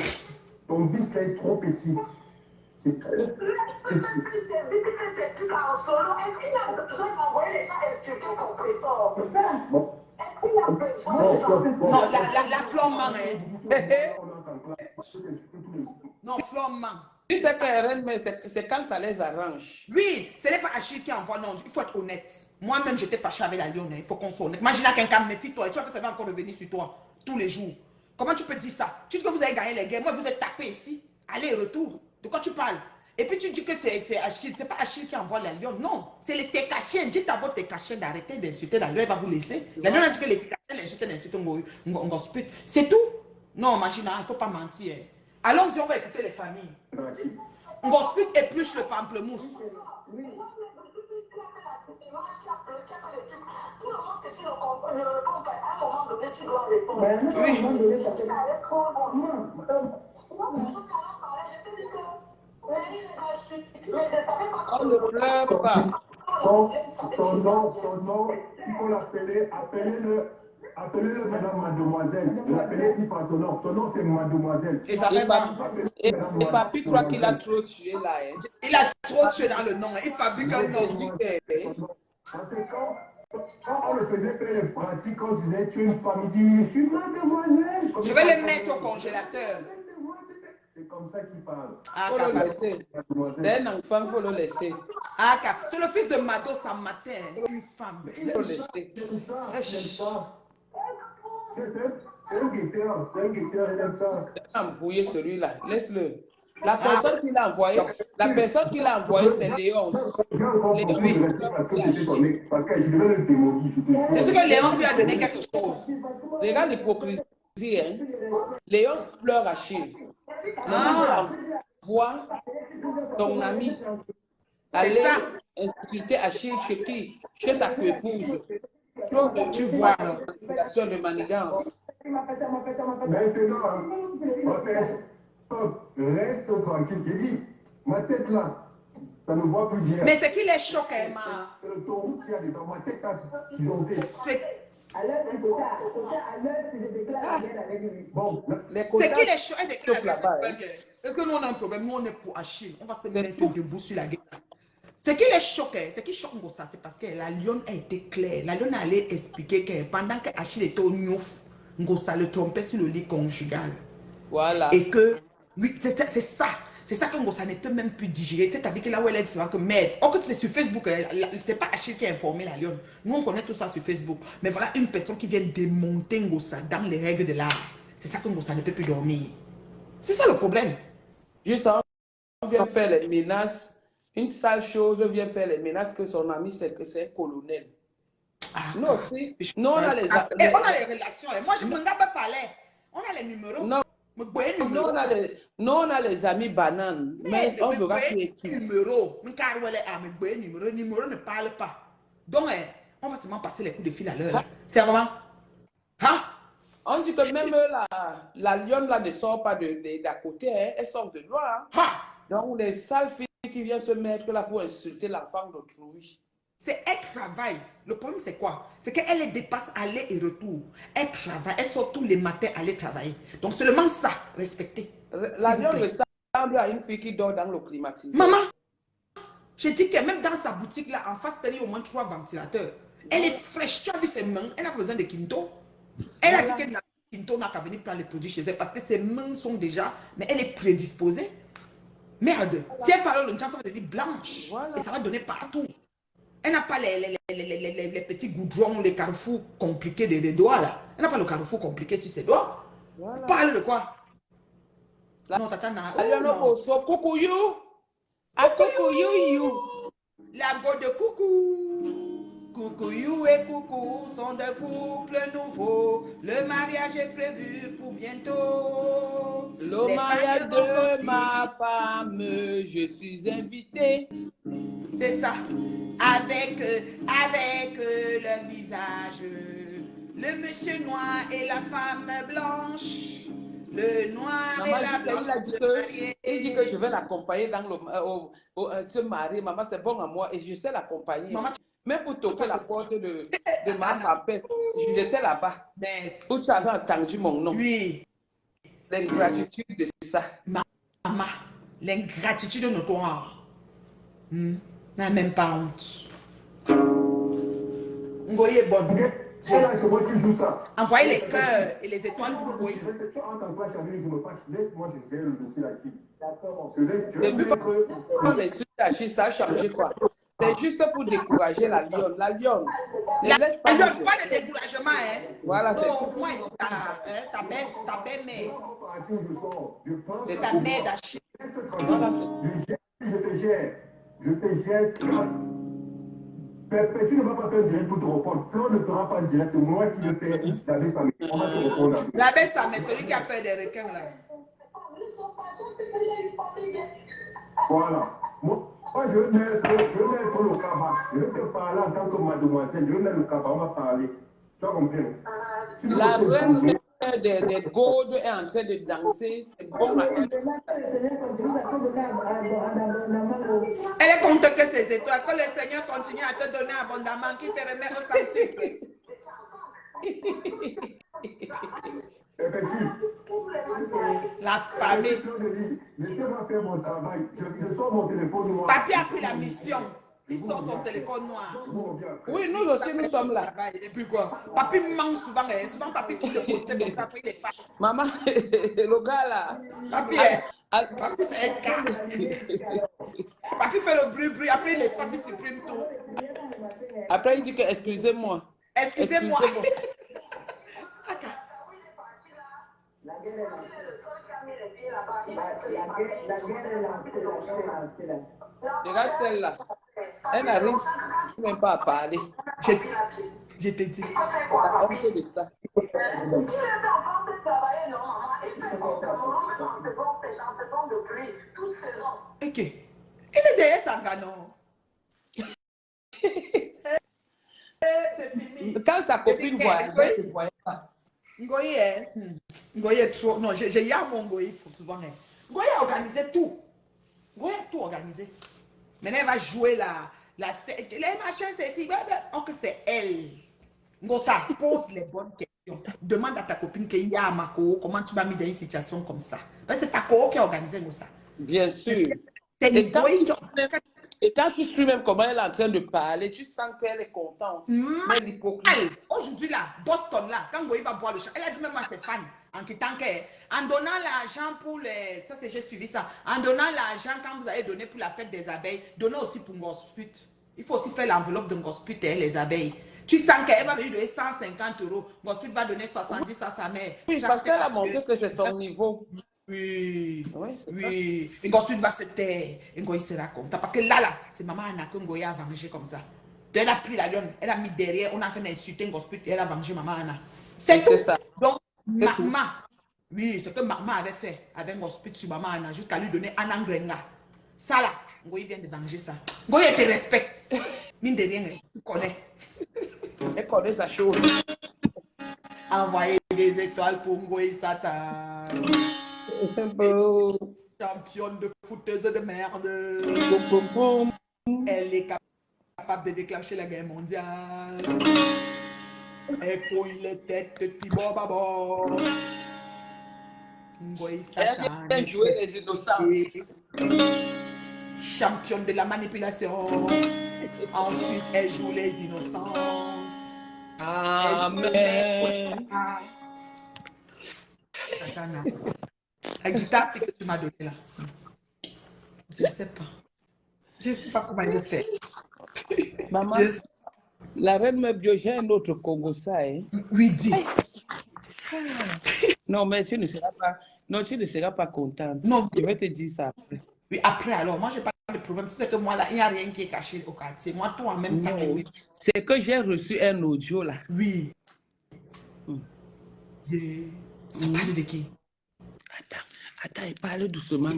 ton bis là est trop petit. C'est trop petit. Est-ce qu'il a besoin d'envoyer les gens expliquer ton pressor? Bon. Est-ce qu'il a besoin Bon, de gens... Non, la flambant, hein. On entend pas. Tous les jours. Non, flambant. Tu sais qu'elle, mais c'est quand ça les arrange. Oui, ce n'est pas Achille qui envoie, non, il faut être honnête. Moi-même, j'étais fâchée avec la lionne, il faut qu'on soit honnête. Imagine quelqu'un, méfie-toi, et tu vas faire encore revenir sur toi, tous les jours. Comment tu peux dire ça? Tu dis que vous avez gagné les guerres, moi, vous êtes tapé ici. Allez, retour. De quoi tu parles? Et puis tu dis que c'est Achille, c'est pas Achille qui envoie la lionne, non. C'est les Técachiens. Dites à votre Técachien d'arrêter d'insulter la lionne, elle va vous laisser. La lionne a dit que les Técachiens l'insultent, l'insultent, c'est tout. Non, Magina, il ne faut pas mentir. Allons-y, on va écouter les familles. Ngosput épluche le pamplemousse. On ne pleure pas. Son nom, il faut l'appeler, appelez-le madame mademoiselle. Ne l'appelez plus par son nom. Son nom c'est mademoiselle. Et ça fait mal. Et papy croit qu'il a trop tué là. Hein. Il a trop tué dans le nom. Il fabrique un nom. Parce que quand on le faisait faire les pratiques, on disait tu es une famille, dit je suis mademoiselle. Je vais les mettre au congélateur. C'est comme ça qu'il parle. Ah, Il faut le laisser. C'est un enfant, il faut le laisser. Ah, c'est le fils de Mado Samatin. Une femme. Il faut le laisser. J'aime ça, j'aime ça. C'est un guetteur, il aime ça. Envoyé celui-là, laisse-le. La personne qui l'a envoyé, c'est Léonce. Parce que je devais le démolir. C'est ce que Léon lui a donné quelque chose. Regarde l'hypocrisie. Hein? Léonce pleure Achille. Envoie ton ami aller insulter Achille chez qui? Chez sa coépouse. Tu vois la soeur de manigance. Maintenant, ma personne, reste tranquille. J'ai dit, ma tête là, ça ne voit plus bien. Mais c'est qu'il est choqué, ma. C'est le taureau qui a dans ma tête là, qui l'ont fait. Bon, c'est qu'il est choqué de est-ce que nous on a un problème? Nous on est pour Achille. On va se mettre debout sur la guerre. C'est qu'il est choqué. C'est qu'il choque ça. C'est parce que la lionne a été claire. La lionne allait expliquer que pendant que Achille était au Nyouf, Ngossa le trompait sur le lit conjugal. Voilà. Et que, oui, c'est ça. C'est ça que Ngossa ne peut même plus digérer. C'est-à-dire que là où elle est, c'est que merde. Oh, que c'est sur Facebook, c'est pas Achille qui a informé la lionne. Nous, on connaît tout ça sur Facebook. Mais voilà une personne qui vient démonter Ngossa dans les règles de l'art. C'est ça que Ngossa ne peut plus dormir. C'est ça le problème. Juste ça, on vient faire les menaces. Une sale chose vient faire les menaces que son ami, c'est que c'est un colonel. Nous aussi, nous on a les... on a les relations. Moi, je ne me pas parler. On a les numéros. Non. Nous, on a les amis bananes, mais on verra qui est qui. Numéro ne parle pas. Donc, on va seulement passer les coups de fil à l'heure. C'est vraiment... Hein? On dit que même la lionne là ne sort pas d'à côté, hein, elle sort de loin. Hein. Donc, les sales filles qui viennent se mettre là pour insulter l'enfant d'autrui. C'est elle travaille. Le problème, c'est quoi? C'est qu'elle dépasse aller et retour. Elle travaille. Elle sort tous les matins aller travailler. Donc, seulement ça, respectez. La lionne ressemble à une fille qui dort dans le climatiseur. Maman, je dis que même dans sa boutique là, en face, il y a au moins 3 ventilateurs. Elle est fraîche. Tu as vu ses mains? Elle n'a pas besoin de Kinto. Elle a dit que Kinto n'a qu'à venir prendre les produits chez elle parce que ses mains sont déjà... Mais elle est prédisposée. Merde. Si elle parle le temps, ça va devenir blanche. Voilà. Et ça va donner partout. Elle n'a pas les petits goudrons, les carrefours compliqués des doigts là. Elle n'a pas le carrefour compliqué sur ses doigts. Voilà. Parle de quoi? Non, tata n'a... Coucou you. Coucou you. La go de coucou. Coucou you et coucou sont de couple nouveau. Le mariage est prévu pour bientôt. Le mariage de ma femme, je suis invitée. C'est ça. Avec leur visage. Le monsieur noir et la femme blanche. Le noir et la blanche. Il dit que je vais l'accompagner dans se marier. Maman, c'est bon à moi et je sais l'accompagner. Même pour toquer la porte de ma grand-père, j'étais là-bas. Où tu avais entendu mon nom. Oui. L'ingratitude de ça. Maman, l'ingratitude notoire. N'a même pas honte. Ngoye est bonne. C'est moi qui joue ça. Envoyez les cœurs et les étoiles pour Ngoye. Tu entres en classe avec je me fâche. Laisse-moi, je gère le dossier là-dessus. D'accord. Depuis quand les Achille, ça a changé quoi? C'est juste pour décourager la lionne. La lionne. La lionne, pas de découragement, hein. Voilà, c'est au moins ta belle-mère. C'est ta mère d'Achille. Voilà, je te gère. Je te gère. Tu ne vas pas faire direct pour te répondre. Flo ne fera pas direct. C'est moi qui le fais. On va te répondre. La belle, ça, mais celui qui a peur des requins, là. Voilà. Moi, je vais mettre le cabas. Je vais te parler en tant que mademoiselle. Je vais mettre le cabas. On va parler. Tu as compris? La reine des Gaudes est en train de danser. C'est bon à elle. Elle est contente que c'est toi. Que le Seigneur continue à te donner abondamment, qui te remet au centuple. La famille. Laissez-moi faire mon travail. Je sors mon téléphone noir. Papi a pris la mission. Il sort son téléphone noir. Oui, nous aussi, nous sommes là. Et puis quoi? Papi manque souvent. Souvent, papi fait le poster comme ça, après il est face. Maman, le gars là. Papi c'est un cas. Papi fait le bruit. Après il est face, il supprime tout. Après il dit que excusez-moi. Excusez-moi. le seul qui a mis les pieds là-bas. Il va être La guerre est lancée là. Regarde celle-là. Elle n'arrive même pas à parler. Je te dis. La honte de ça. Il est en train de travailler, non, maman. Il fait comme Cameroun, même en faisant ces gens, c'est bon de pluie, toute saison. Ok. Il est derrière Sangano. C'est fini. Quand sa copine voyait, elle ne voyait pas. Ngoye, Ngoye est trop. Non, j'ai y'a mon Ngoye pour souvent. Ngoye a organisé tout. Ngoye a tout organisé. Maintenant, elle va jouer les machins, c'est ici. Donc, c'est elle. Ngo, ça pose les bonnes questions. Demande à ta copine qu'il y a à Mako, comment tu m'as mis dans une situation comme ça. Parce que c'est ta co qui a organisé ça. Bien sûr. C'est Et une quand, Ngoye et quand tu suis même comment elle est en train de parler, tu sens qu'elle est contente. Mais l'hypocrisie. Aujourd'hui, là, Boston, là, quand Ngoye va boire le chant, elle a dit même à ses fans, en quittant en donnant l'argent pour les. Ça, c'est j'ai suivi ça. En donnant l'argent, quand vous allez donner pour la fête des abeilles, donnez aussi pour Ngosput. Il faut aussi faire l'enveloppe de Ngosput et les abeilles. Tu sens qu'elle va lui donner 150 €. Ngosput va donner 70 à sa mère. Oui, parce qu'elle a montré que c'est son niveau. Oui, Oui, c'est oui. Ngosput va se taire. Ngoye sera content. Parce que là, c'est maman Anna que Ngoye a vengé comme ça. Elle a pris la lionne, elle a mis derrière, on a fait insulter Ngosput et elle a vengé maman Anna. C'est tout. ça. Donc, maman, oui, ce que maman avait fait avec Ngosput sur maman Anna, jusqu'à lui donner Anna Ngrenga. Ça là, Ngoye vient de venger ça. Ngoye te respecte. Mine de rien, tu connais. Elle connaît sa chose. Envoyer des étoiles pour Ngoye Satan. Championne de fouteuse de merde. Elle est capable de déclencher la guerre mondiale. Elle fouille les têtes de bord à bord. Ngoye Satan. Elle vient jouer les innocents. Championne de la manipulation. Ensuite, elle joue les innocentes. Amen. Satana. La guitare, c'est que tu m'as donné là. Je ne sais pas. Je ne sais pas comment elle fait. Maman, la reine Mebio, j'ai un autre Congo ça. Hein? Oui, dis. Non, mais tu ne seras pas, non, tu ne seras pas contente. Non. Je vais te dire ça après. Oui, après, alors, moi, je n'ai pas de problème. Tu sais que moi, là, il n'y a rien qui est caché au quartier. Moi, toi, en même temps. Oui. C'est que j'ai reçu un audio là. Oui. Yeah. Ça parle de qui? Attends, il parle doucement.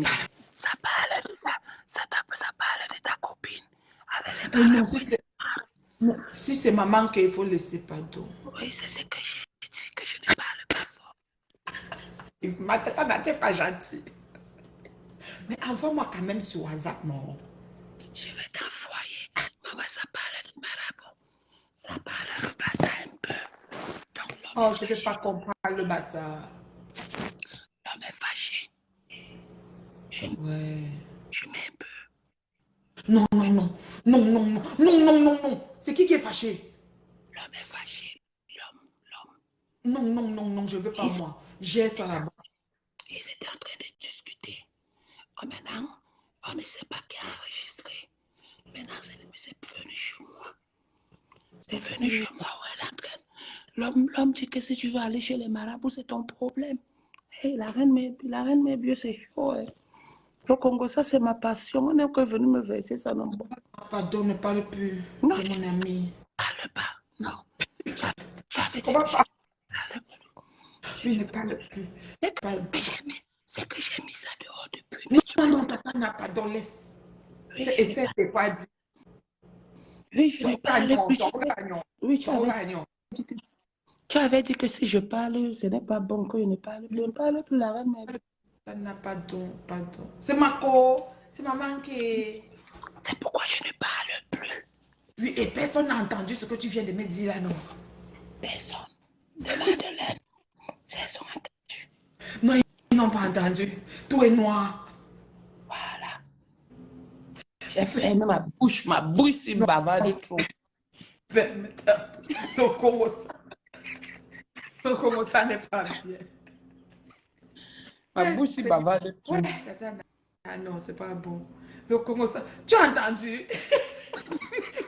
Ça parle de ta copine. Avec les non, si c'est maman qu'il faut laisser pardon. Oui, c'est ce que j'ai dit, que je ne parle pas fort. Ma tata n'est pas gentille. Mais envoie-moi quand même sur WhatsApp, non? Je vais t'envoyer. Maman, ça parle de marabout. Ça parle le bassin un peu. Donc, oh, je ne vais pas comprendre le bassin. L'homme est fâché. Je mets un peu. Non. C'est qui est fâché? L'homme est fâché. L'homme. Non, je ne veux pas moi. J'ai ça là-bas. Ils étaient en train de discuter. Oh, maintenant, on ne sait pas qui a enregistré. Maintenant, c'est venu chez moi. C'est venu chez moi où elle est en train. L'homme dit que si tu veux aller chez les marabouts, c'est ton problème. Hey, la reine Mebio, c'est chaud. Hein. Le Congo, ça, c'est ma passion. On est encore venu me verser ça. Non. Pardon, ne parle plus. Non, mon ami. Parle pas. Non. J'avais dit que je parle plus. Je ne parle plus. C'est que j'ai mis ça dehors depuis. Non, tata n'a pas dans laisse. Oui, Essaie de pas dire. Oui, je ne parle plus. Oui, tu avais dit que si je parle, ce n'est pas bon que je ne parle plus. Je ne parle plus, la reine Mebio. Ça n'a pas don. C'est Mako. C'est maman qui. C'est pourquoi je ne parle plus. Oui, et personne n'a entendu ce que tu viens de me dire là, non? Personne. Demande-leur. Si elles ont entendu. Non, ils n'ont pas entendu. Tout est noir. Voilà. J'ai fermé ma bouche si bavarde trop. Ferme ta bouche. Le Congo, ça n'est pas bien. Ma bouche si bavarde trop. Ah non, c'est pas bon. Le Congo, ça... Tu as entendu?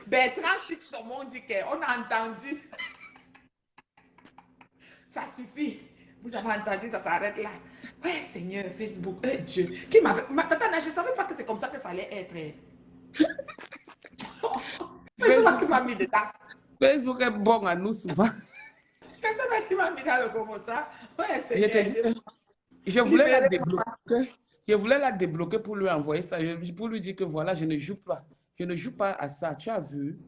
Bertrand Chic Somon dit qu'on a entendu. Ça suffit. Vous avez entendu, ça s'arrête là. Ouais, Seigneur, Facebook, Dieu. Qui m'avait... Tatana, je ne savais pas que c'est comme ça que ça allait être. C'est moi qui m'a mis dedans. Facebook est bon à nous souvent. C'est moi qui m'a mis dans le comme ça. Ouais, Je te dis Seigneur. que je voulais la Libérez-moi. débloquer. Je voulais la débloquer pour lui envoyer ça, pour lui dire que voilà, je ne joue pas. Je ne joue pas à ça. Tu as vu?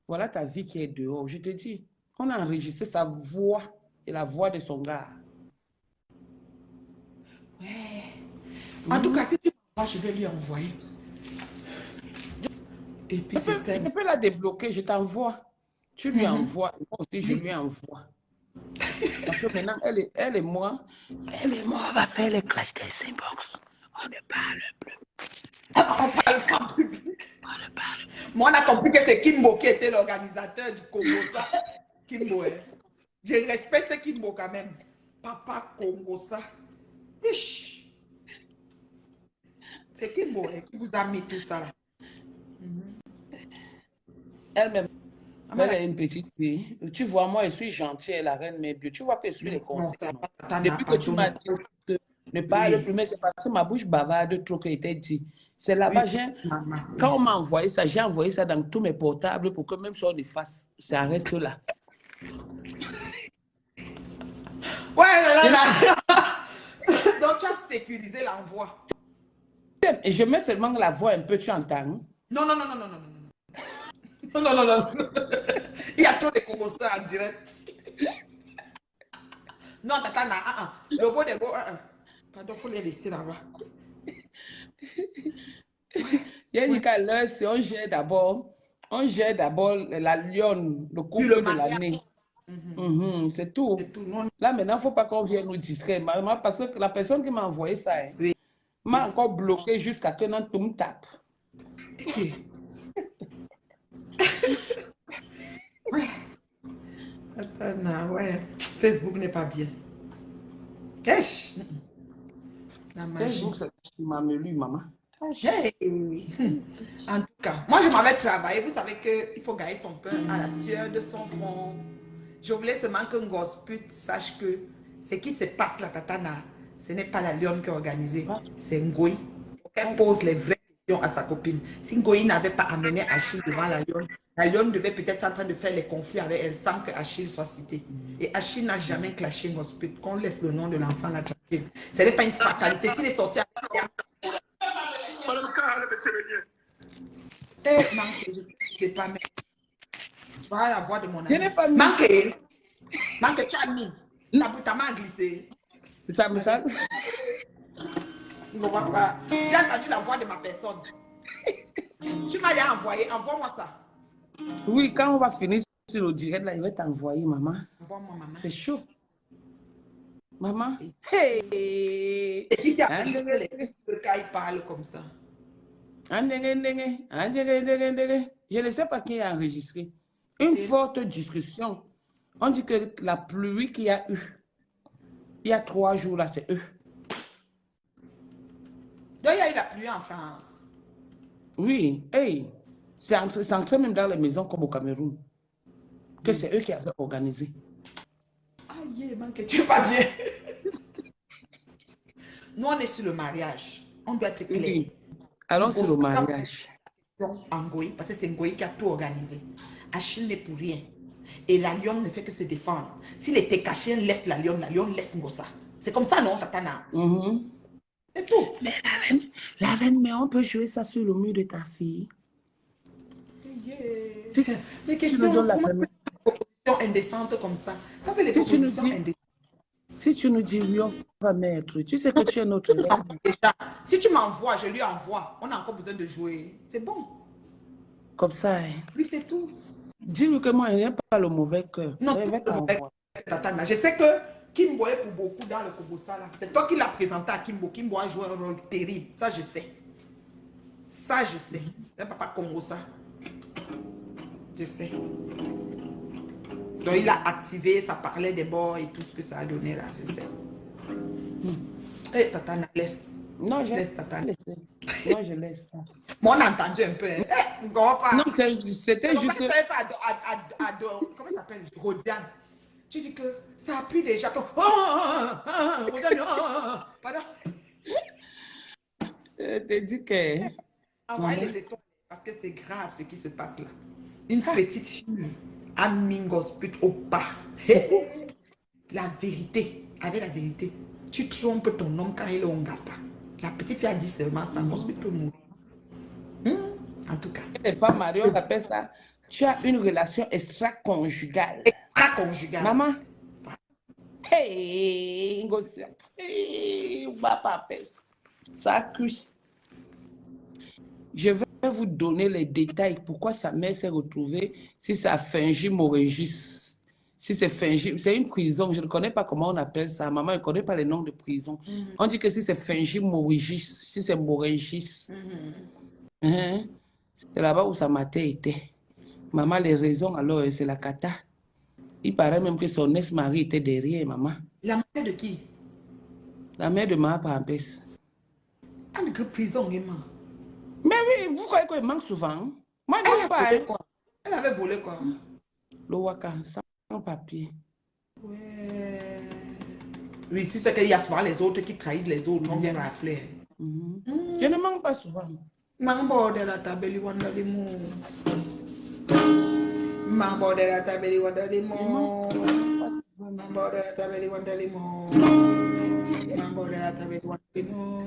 Voilà ta vie qui est dehors. Je te dis, on a enregistré sa voix et la voix de son gars. Ouais. En tout cas, si tu m'envoies, je vais lui envoyer. Et puis c'est ça. Je peux la débloquer, je t'envoie. Tu lui envoies, moi aussi je lui envoie. Parce que maintenant, elle et moi, on va faire les clashs des inbox. On ne parle plus. On parle pas public. Moi, on a compris que c'est Kimbo qui était l'organisateur du Congo. Ça. Kimbo, hein. Je respecte Kimbo quand même. Papa Congo, ça. Ish. C'est Kimbo hein, qui vous a mis tout ça là. Elle-même, elle est une petite fille. Tu vois, moi, je suis gentille, la reine mais Dieu. Tu vois que je suis les conseils. Depuis que tu m'as dit que ne parle plus, mais c'est parce que ma bouche bavarde trop qui était dit. C'est là-bas, quand on m'a envoyé ça, j'ai envoyé ça dans tous mes portables pour que même si on efface, ça reste là. Ouais, là. Donc, tu as sécurisé l'envoi. Et je mets seulement la voix un peu, tu entends? Non. Non. Il y a trop de commentaires en direct. Non, Tatana, le beau des beaux, pardon, il faut les laisser là-bas. Il y a dit qu'à l'heure, si on gère d'abord la lionne, le couple de l'année. C'est tout. Là, maintenant, il ne faut pas qu'on vienne nous distraire. Parce que la personne qui m'a envoyé ça m'a encore bloqué jusqu'à que non, tout me tape. Ouais. Attends, ouais. Facebook n'est pas bien. Cash. La magie. Facebook, c'est ce qui m'a melu, maman. Hey. En tout cas, moi je m'avais travaillé. Vous savez qu'il faut gagner son pain à la sueur de son front. Je voulais seulement qu'un gosse pute sache que ce qui se passe là, Tatana, ce n'est pas la lionne qui a organisé, c'est Ngoï. Elle pose les vraies questions à sa copine. Si Ngoï n'avait pas amené Achille devant la lionne devait peut-être être en train de faire les conflits avec elle sans que Achille soit cité. Et Achille n'a jamais clashé une hospitale. Qu'on laisse le nom de l'enfant là tranquille. Ce n'est pas une fatalité. S'il est sorti avec manqué, je ne sais pas, mais tu vas la voix de mon ami. Je n'ai pas mis. Manqué, tu as mis. Ta main a glissé. Ça me ça. J'ai entendu la voix de ma personne. Tu m'as déjà envoyé, envoie-moi ça. Oui, quand on va finir sur le direct, là, il va t'envoyer, maman. Envoie-moi, maman. C'est chaud. Maman. Hey! Et qui a enregistré les cas, il parle comme ça. Je ne sais pas qui a enregistré. Une forte discussion. On dit que la pluie qu'il y a eu, il y a 3 jours là, c'est eux. Donc, il y a eu la pluie en France. Oui, hey, c'est entré même dans les maisons comme au Cameroun. Que c'est eux qui avaient organisé. Aïe, manque, tu es pas bien. Nous, on est sur le mariage. On doit être clair. Oui. Allons sur le mariage. Ngoï, parce que c'est Ngoï qui a tout organisé. Achille n'est pour rien. Et la lionne ne fait que se défendre. S'il était caché, laisse la lionne laisse Ngossa. C'est comme ça, non, Tatana? C'est tout. Mais la reine, mais on peut jouer ça sur le mur de ta fille. Les questions, propositions indécentes comme ça. Ça, c'est les propositions indécentes. Si tu nous dis oui, on va mettre. Tu sais que tu es notre reine. Déjà, si tu m'envoies, je lui envoie. On a encore besoin de jouer. C'est bon. Comme ça, hein. Oui, c'est tout. Dis-lui que moi, il n'y a pas le mauvais cœur. Non, je sais que Kimbo est pour beaucoup dans le Kobosa là. C'est toi qui l'as présenté à Kimbo. Kimbo a joué un rôle terrible. Ça, je sais. Ça, je sais. C'est papa Congo ça. Je sais. Donc, il a activé, ça parlait des bords et tout ce que ça a donné là, je sais. Eh, Tatana, laisse. Non, je laisse Tatana. Moi, je laisse pas. Moi, on a entendu un peu. Hein. Eh, pas. Non, c'était juste... Comment ça s'appelle? Rodiane. Tu dis que ça appuie déjà ton... Pardon. te dis que... Envoyez les étoiles parce que c'est grave ce qui se passe là. Une petite fille à Mingosput au pas. La vérité, avec la vérité, tu trompes ton homme quand il est en gata. La petite fille a dit seulement ça, Ngosput peut mourir. En tout cas. Les femmes mariées, on appelle ça, tu as une relation extra-conjugale. Extra-conjugale. Maman. Hey, Ngosia. Hey, papa, ça cuit. Je vais vous donner les détails pourquoi sa mère s'est retrouvée, si c'est à Fingy-Morégis. Si c'est Fingy, c'est une prison, je ne connais pas comment on appelle ça. Maman ne connaît pas les noms de prison. On dit que si c'est Fingy-Morégis, si c'est Morégis, c'est là-bas où sa mater était. Maman, les raisons, alors, c'est la cata. Il paraît même que son ex-mari était derrière, maman. La mère de qui? La mère de ma Pampès. Ah, mais que prison, Emma. Mais oui, vous croyez qu'il manque souvent? Moi, je ne sais pas. Elle avait volé quoi? Le waka, sans papier. Ouais. Oui, si c'est qu'il y a souvent les autres qui trahissent les autres, on vient rafler. Je ne manque pas souvent. Mambo de la tabeli wanda de mo. Mambo de la tabeli wanda de mo. Mambo de la tabeli wanda de mo. Mambo de la tabeli wanda de mo.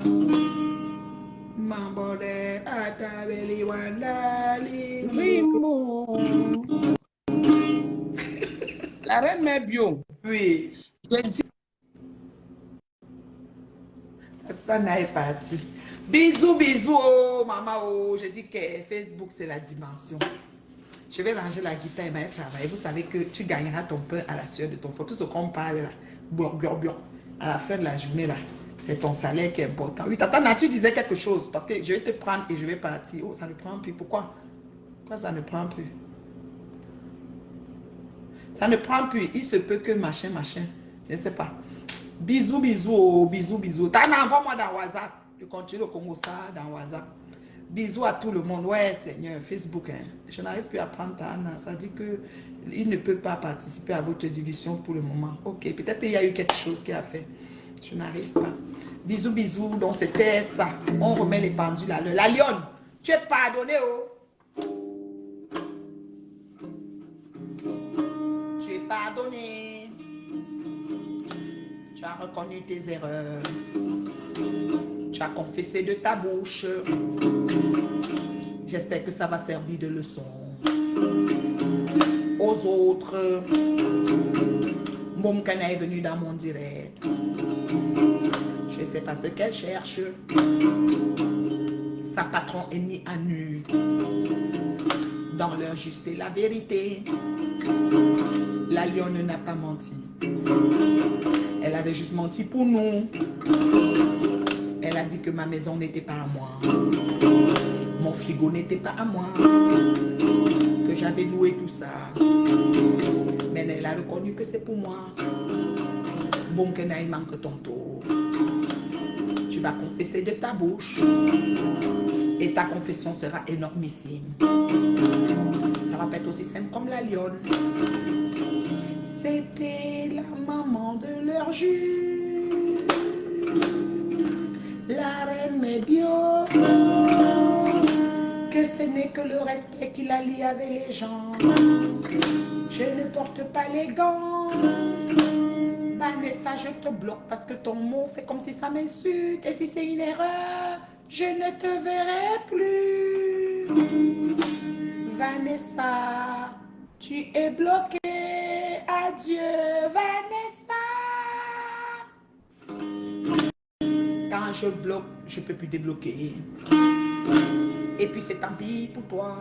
Mambo de la tabeli wanda de mo. La reine mère bio. Oui. J'ai dit. Ça n'est pas parti. Bisous, bisous, oh, maman, oh. Je dis que Facebook, c'est la dimension. Je vais ranger la guitare et m'aller travailler. Vous savez que tu gagneras ton pain à la sueur de ton front. Tout ce qu'on parle là, à la fin de la journée là, c'est ton salaire qui est important. Oui, Tata Nature disait quelque chose parce que je vais te prendre et je vais partir. Oh, ça ne prend plus. Pourquoi? Pourquoi ça ne prend plus? Ça ne prend plus. Il se peut que machin. Je ne sais pas. Bisous, bisous, oh, bisous, bisous. Tana, envoie-moi dans WhatsApp. Je continue le Congo ça dans WhatsApp. Bisous à tout le monde. Ouais, Seigneur, Facebook. Hein. Je n'arrive plus à prendre Tana. Ça dit qu'il ne peut pas participer à votre division pour le moment. Ok, peut-être qu'il y a eu quelque chose qui a fait. Je n'arrive pas. Bisous, bisous. Donc, c'était ça. On remet les pendules à l'heure. La lionne, tu es pardonné, oh. Tu es pardonné. Tu as reconnu tes erreurs. Tu as confessé de ta bouche. J'espère que ça va servir de leçon aux autres. Momkana est venue dans mon direct. Je ne sais pas ce qu'elle cherche. Sa patron est mis à nu. Dans l'heure juste et la vérité. La lionne n'a pas menti. Elle avait juste menti pour nous. Elle a dit que ma maison n'était pas à moi. Mon frigo n'était pas à moi. Que j'avais loué tout ça. Mais elle a reconnu que c'est pour moi. Bon, que il manque ton tour. Tu vas confesser de ta bouche. Et ta confession sera énormissime. Ça va pas être aussi simple comme la lionne. C'était la maman de leur jus. La reine mais bio. Que ce n'est que le respect qui la lie avec les gens. Je ne porte pas les gants. Vanessa, je te bloque parce que ton mot fait comme si ça m'insulte. Et si c'est une erreur, je ne te verrai plus. Vanessa, tu es bloquée. Adieu, Vanessa. Quand je bloque, je ne peux plus débloquer. Et puis c'est tant pis pour toi.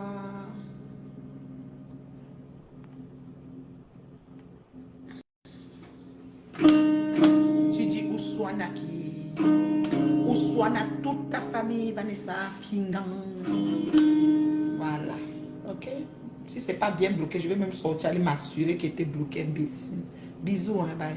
Tu dis Ouswana qui? Ouswana toute ta famille, Vanessa, Fingan. Voilà. Ok? Si c'est pas bien bloqué, je vais même sortir, aller m'assurer qu'il était bloqué, imbécile. Bisous, hein, bye.